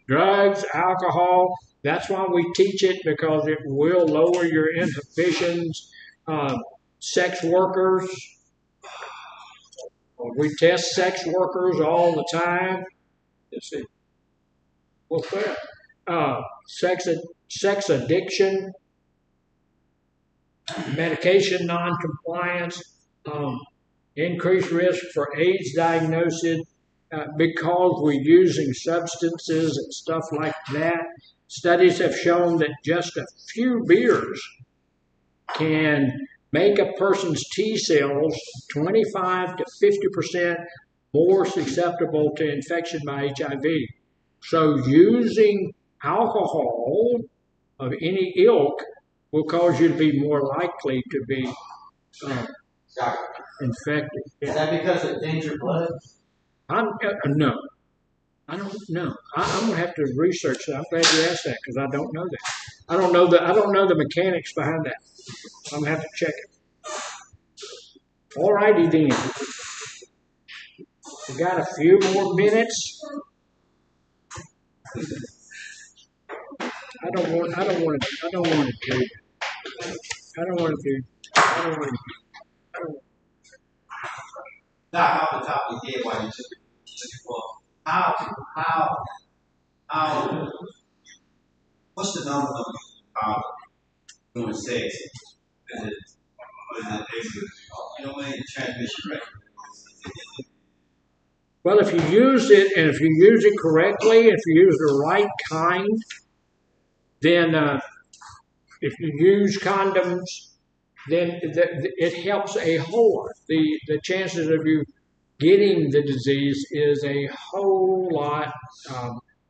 Drugs. Alcohol. That's why we teach it, because it will lower your inhibitions. Sex workers. We test sex workers all the time. Let's see. What's that? Sex addiction, medication non-compliance, increased risk for AIDS diagnosis because we're using substances and stuff like that. Studies have shown that just a few beers can make a person's T cells 25 to 50% more susceptible to infection by HIV. So using alcohol of any ilk will cause you to be more likely to be infected. Is that because it thins your blood? No. I don't know. I'm gonna have to research that. I'm glad you asked that because I don't know that. I don't know the mechanics behind that. I'm gonna have to check it. All righty then. We got a few more minutes. I don't want to do. Not off the top of your head while you took it for how what's the number of doing sex? Is it you know what I mean, transmission rate? Well, if you use it, and if you use it correctly, if you use the right kind, then if you use condoms, then it helps a whole lot. The chances of you getting the disease is a whole lot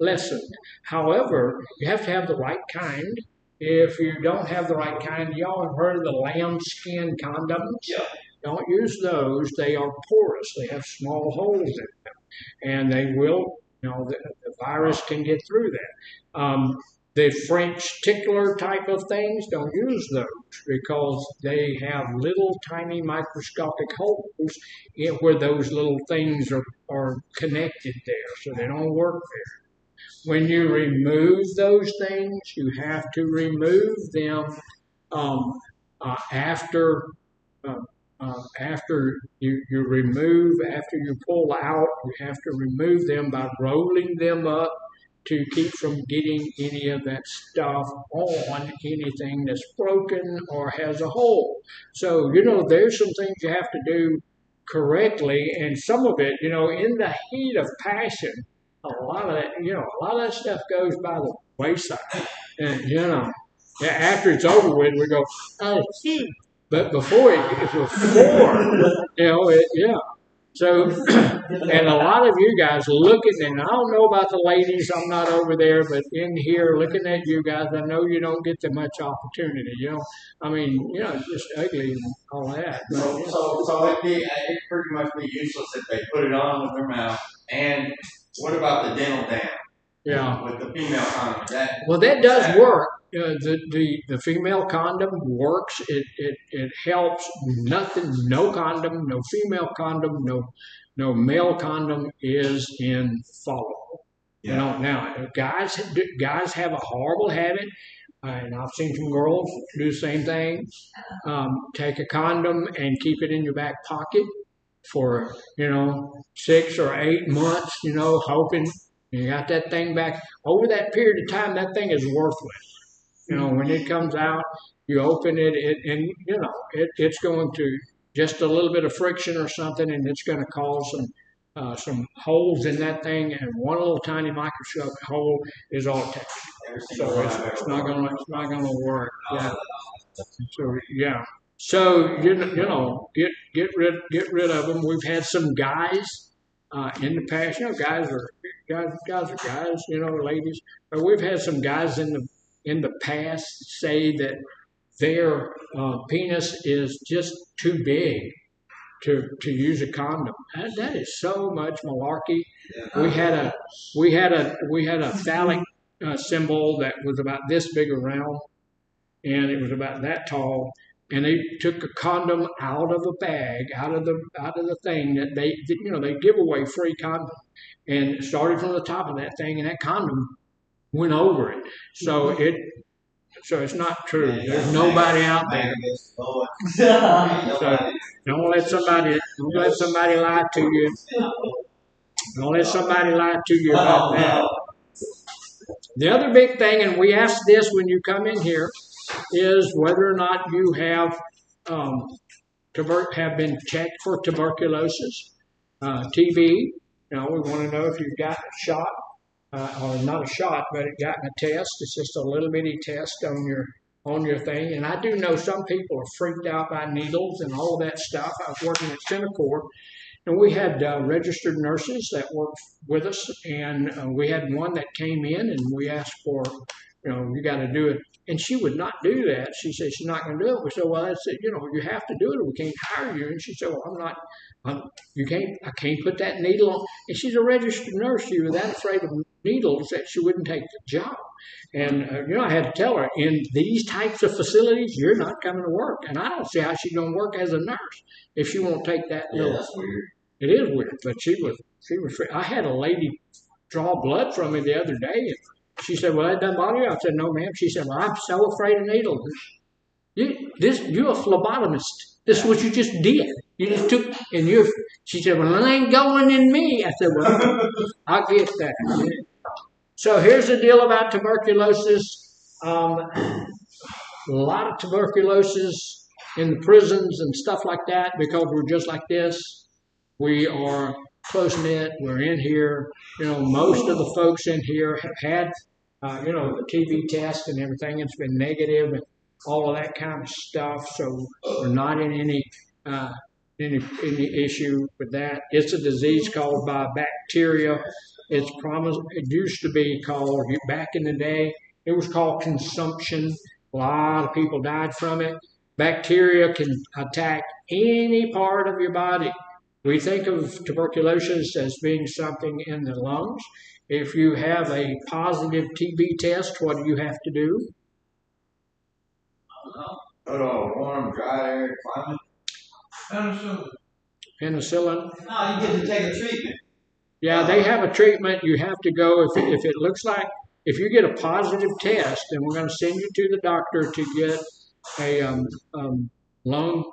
lessened. However, you have to have the right kind. If you don't have the right kind, y'all have heard of the lambskin condoms? Yeah. Don't use those. They are porous. They have small holes in them, and they will, the virus can get through that. The French tickler type of things, don't use those because they have little tiny microscopic holes where those little things are connected there, so they don't work there. When you remove those things, you have to remove them after after after you pull out, you have to remove them by rolling them up to keep from getting any of that stuff on anything that's broken or has a hole. So, there's some things you have to do correctly, and some of it, in the heat of passion, a lot of that stuff goes by the wayside. And, after it's over with, we go, oh, but before, yeah. So, and a lot of you guys looking, and I don't know about the ladies, I'm not over there, but in here looking at you guys, I know you don't get that much opportunity, it's just ugly and all that. But, So it'd pretty much be useless if they put it on with their mouth. And what about the dental dam? Yeah. With the female condom. That does work. The female condom works. It helps. Nothing. No condom. No female condom. No male condom is infallible. Yeah. Now guys have a horrible habit, and I've seen some girls do the same thing. Take a condom and keep it in your back pocket for 6 or 8 months. Hoping. You got that thing back. Over that period of time, that thing is worthless. When it comes out, you open it, and it's going to just a little bit of friction or something, and it's going to cause some holes in that thing, and one little tiny microscopic hole is all it takes. So it's not going to work. Yeah. So yeah. So get rid of them. We've had some guys in the past. Guys are guys. Ladies. But we've had some guys in the past say that their penis is just too big to use a condom. That is so much malarkey. We had a phallic symbol that was about this big around, and it was about that tall. And they took a condom out of a bag, out of the thing that they give away free condom, and started from the top of that thing, and that condom went over it. So it's not true. There's nobody out there. So don't let somebody lie to you. Don't let somebody lie to you about that. The other big thing, and we ask this when you come in here, is whether or not you have been checked for tuberculosis, TB. We want to know if you've gotten a shot, or not a shot, but gotten a test. It's just a little bitty test on your thing. And I do know some people are freaked out by needles and all of that stuff. I was working at Centacor, and we had registered nurses that worked with us, and we had one that came in, and we asked for, you got to do it. And she would not do that. She said she's not going to do it. We said, well, that's it. You have to do it, or we can't hire you. And she said, well, I can't put that needle on. And she's a registered nurse. She was that afraid of needles that she wouldn't take the job. And, I had to tell her, in these types of facilities, you're not coming to work. And I don't see how she's going to work as a nurse if she won't take that little. Yeah, that's weird. It is weird, but she was. I had a lady draw blood from me the other day, and she said, well, that doesn't bother you? I said, no, ma'am. She said, well, I'm so afraid of needles. You're a phlebotomist. This is what you just did. You just took, and she said, well, it ain't going in me. I said, well, I get that. So here's the deal about tuberculosis. A lot of tuberculosis in the prisons and stuff like that, because we're just like this. We are close-knit. We're in here. Most of the folks in here have had, the TB test and everything. It's been negative. all of that kind of stuff. So we're not in any issue with that. It's a disease caused by bacteria. It used to be called, back in the day, it was called consumption. A lot of people died from it. Bacteria can attack any part of your body. We think of tuberculosis as being something in the lungs. If you have a positive TB test, what do you have to do? Go to a warm, dry area climate. Penicillin. No, you get to take a treatment. Yeah, they have a treatment. You have to go if it looks like, if you get a positive test, then we're going to send you to the doctor to get a lung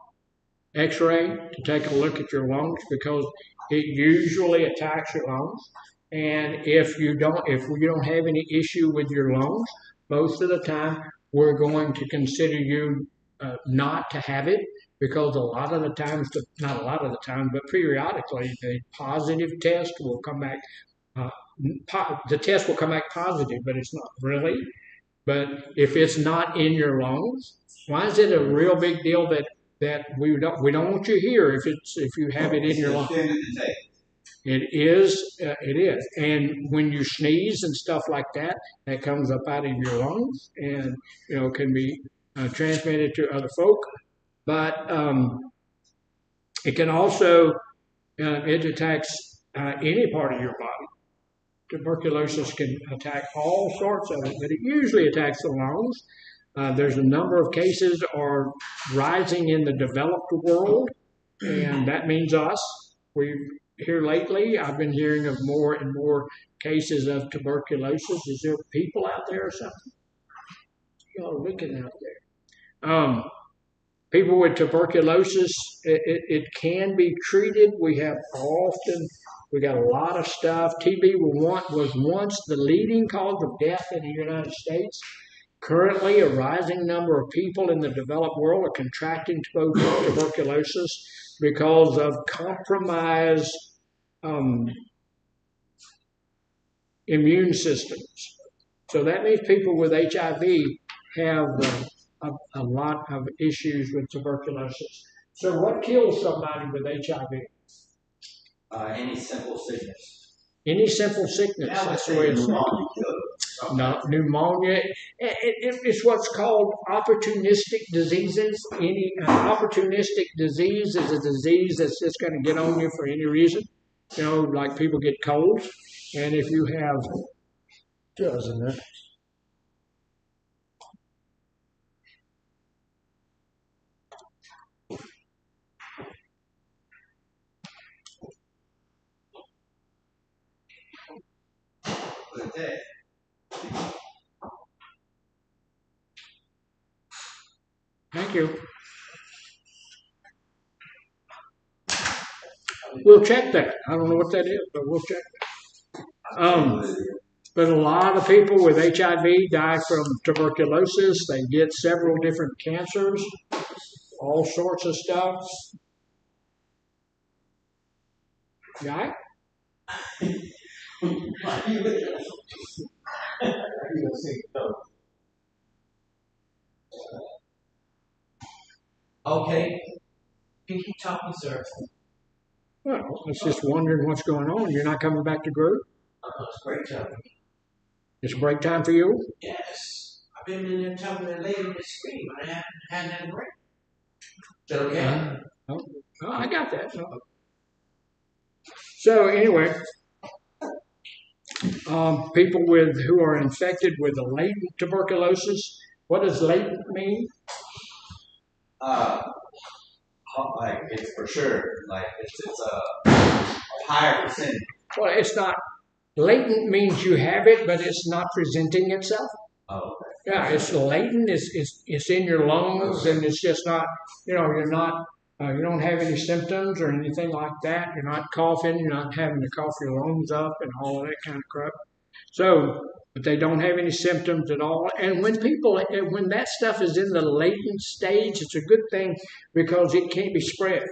X-ray to take a look at your lungs, because it usually attacks your lungs. And if you don't have any issue with your lungs, most of the time we're going to consider you not to have it, because a lot of the times, not a lot of the time, but periodically, the positive test will come back. The test will come back positive, but it's not really. But if it's not in your lungs, why is it a real big deal that we don't want you here if you have it in your lungs? It is. And when you sneeze and stuff like that, that comes up out of your lungs, and can be transmitted to other folk. But it can also it attacks any part of your body. Tuberculosis can attack all sorts of it, but it usually attacks the lungs. There's a number of cases are rising in the developed world, and that means us. Here lately, I've been hearing of more and more cases of tuberculosis. Is there people out there or something? Y'all are looking out there. People with tuberculosis, it can be treated. We got a lot of stuff. TB was once the leading cause of death in the United States. Currently, a rising number of people in the developed world are contracting tuberculosis because of compromised immune systems. So that means people with HIV have a lot of issues with tuberculosis. So what kills somebody with HIV? Any simple sickness. Any simple sickness. That's the way it's not pneumonia. It's what's called opportunistic diseases. Any opportunistic disease is a disease that's just going to get on you for any reason. Like people get colds, and if you have, doesn't it? Thank you. We'll check that. I don't know what that is, but we'll check that. But a lot of people with HIV die from tuberculosis. They get several different cancers, all sorts of stuff. Guy? Okay. Keep talking, sir. Well, I was just wondering what's going on. You're not coming back to group? It's break time. It's break time for you? Yes. I've been in there telling the lady to scream. I haven't had that break. Is that okay? Oh, I got that. So anyway, people who are infected with a latent tuberculosis, what does latent mean? Like it's for sure, like it's a higher percentage. Well, it's not. Latent means you have it, but it's not presenting itself. Oh, okay. Yeah, it's latent. It's in your lungs, and it's just not. You're not. You don't have any symptoms or anything like that. You're not coughing. You're not having to cough your lungs up and all of that kind of crap. So, but they don't have any symptoms at all. And when that stuff is in the latent stage, it's a good thing because it can't be spread.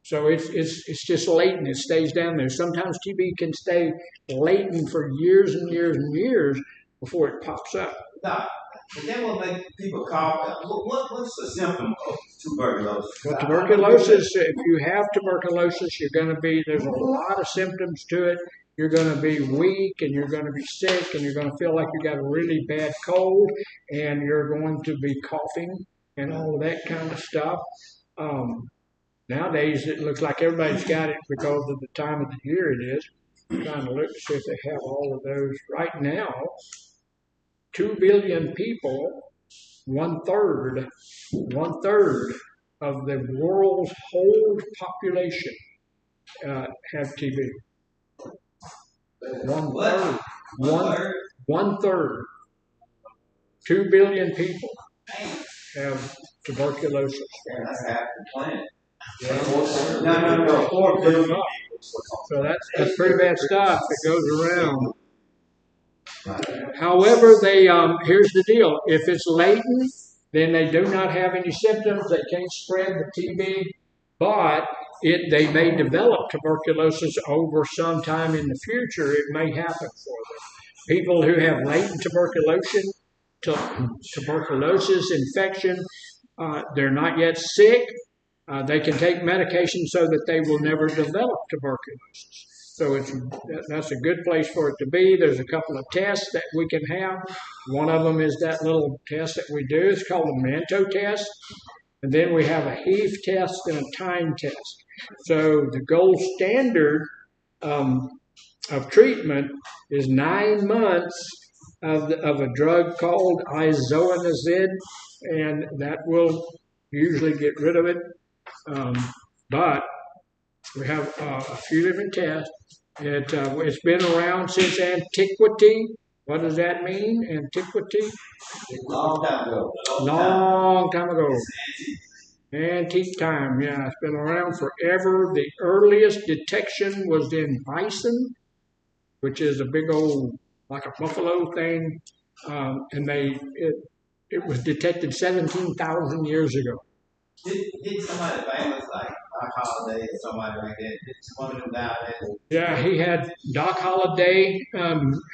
So it's just latent. It stays down there. Sometimes TB can stay latent for years and years and years before it pops up. Doc, But then what make people call, what's the symptom of tuberculosis? Well, tuberculosis, if you have tuberculosis, there's a lot of symptoms to it. You're going to be weak and you're going to be sick and you're going to feel like you got a really bad cold and you're going to be coughing and all of that kind of stuff. Nowadays, it looks like everybody's got it because of the time of the year it is. I'm trying to look to see if they have all of those. Right now, 2 billion people, one third of the world's whole population have TB. One third. 2 billion people have tuberculosis. Yeah, that's half the planet. No, 4 billion. So that's pretty bad stuff that goes around. However, here's the deal. If it's latent, then they do not have any symptoms. They can't spread the TB, but they may develop tuberculosis over some time in the future. It may happen for them. People who have latent tuberculosis infection, they're not yet sick. They can take medication so that they will never develop tuberculosis. So that's a good place for it to be. There's a couple of tests that we can have. One of them is that little test that we do. It's called the Manor test. And then we have a heave test and a time test. So the gold standard of treatment is 9 months of a drug called isoniazid, and that will usually get rid of it. But we have a few different tests. It's been around since antiquity. What does that mean, antiquity? Long time ago. Long time ago. Antique time, yeah. It's been around forever. The earliest detection was in bison, which is a big old, like a buffalo thing. And it was detected 17,000 years ago. Did somebody famous like Doc Holliday or somebody like that? Did one of them die there? Yeah, he had Doc Holliday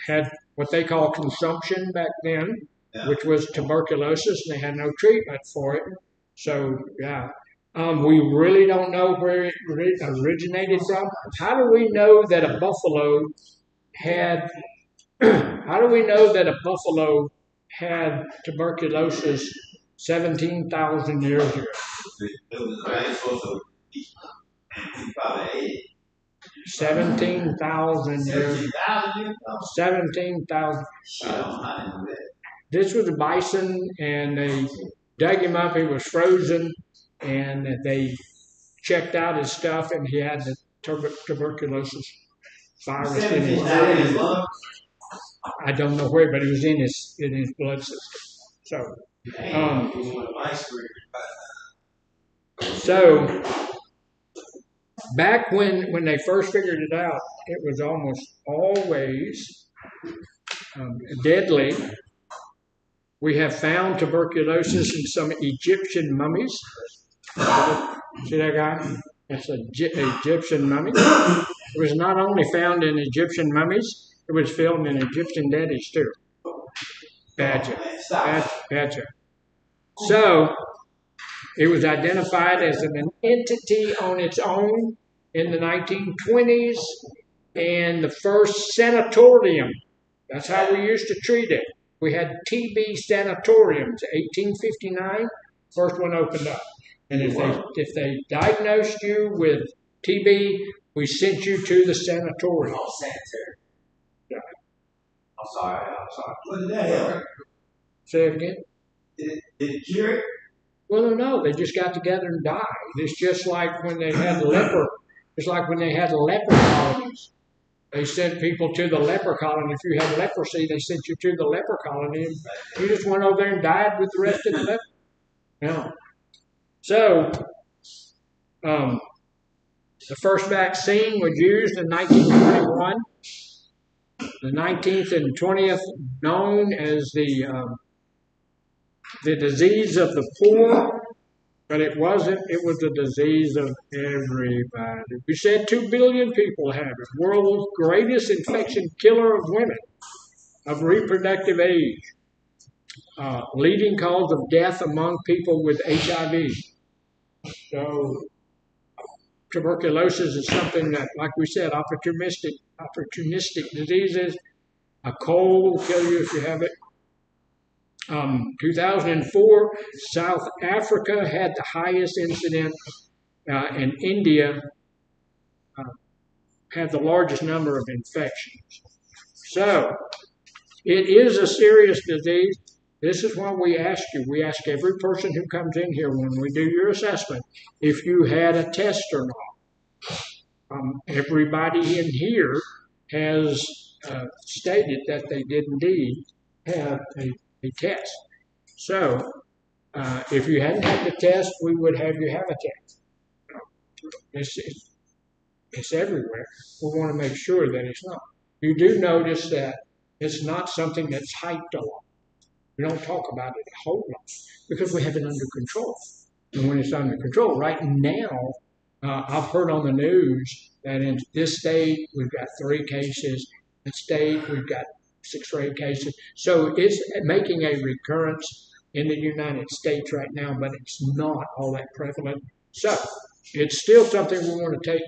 had what they call consumption back then, which was tuberculosis, and they had no treatment for it. So yeah, we really don't know where it originated from. How do we know that a buffalo had? How do we know that a buffalo had tuberculosis 17,000 years ago? It was very supposed to be probably 17,000 years. 17,000. This was a bison, and they dug him up. He was frozen, and they checked out his stuff, and he had the tuberculosis virus in his blood. I don't know where, but it was in his blood system. So, back when they first figured it out, it was almost always deadly. We have found tuberculosis in some Egyptian mummies. See that guy? That's an Egyptian mummy. It was not only found in Egyptian mummies, it was found in Egyptian daddies too. Badger. So, it was identified as an entity on its own in the 1920s, and the first sanatorium, that's how we used to treat it. We had TB sanatoriums, 1859, first one opened up. And if they diagnosed you with TB, we sent you to the sanatorium. Oh, sanitary. Yeah. I'm sorry. What did that help? Say it again? Did it cure it? Well, no, they just got together and died. It's just like when they had leper. It's like when they had leper colonies. They sent people to the leper colony. If you had leprosy, they sent you to the leper colony. And you just went over there and died with the rest of the leper. No. So, the first vaccine was used in 1921. The 19th and 20th, known as the disease of the poor, but it wasn't. It was the disease of everybody. We said 2 billion people have it. World's greatest infection killer of women of reproductive age. leading cause of death among people with HIV. So tuberculosis is something that, like we said, opportunistic diseases. A cold will kill you if you have it. 2004, South Africa had the highest incident, and India had the largest number of infections. So, it is a serious disease. This is why we ask you. We ask every person who comes in here when we do your assessment if you had a test or not. Everybody in here has stated that they did indeed have a test. So, if you hadn't had the test, we would have you have a test. It's everywhere. We want to make sure that it's not. You do notice that it's not something that's hyped a lot. We don't talk about it a whole lot because we have it under control. And when it's under control, right now, I've heard on the news that in this state we've got 3 cases. In state we've got 6 or 8 cases. So it's making a recurrence in the United States right now, but it's not all that prevalent. So it's still something we want to take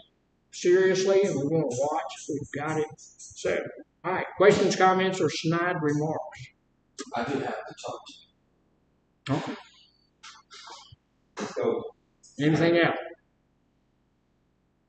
seriously and we want to watch. We've got it. So, all right, questions, comments, or snide remarks? I do have to talk to you. Okay. So, Anything else?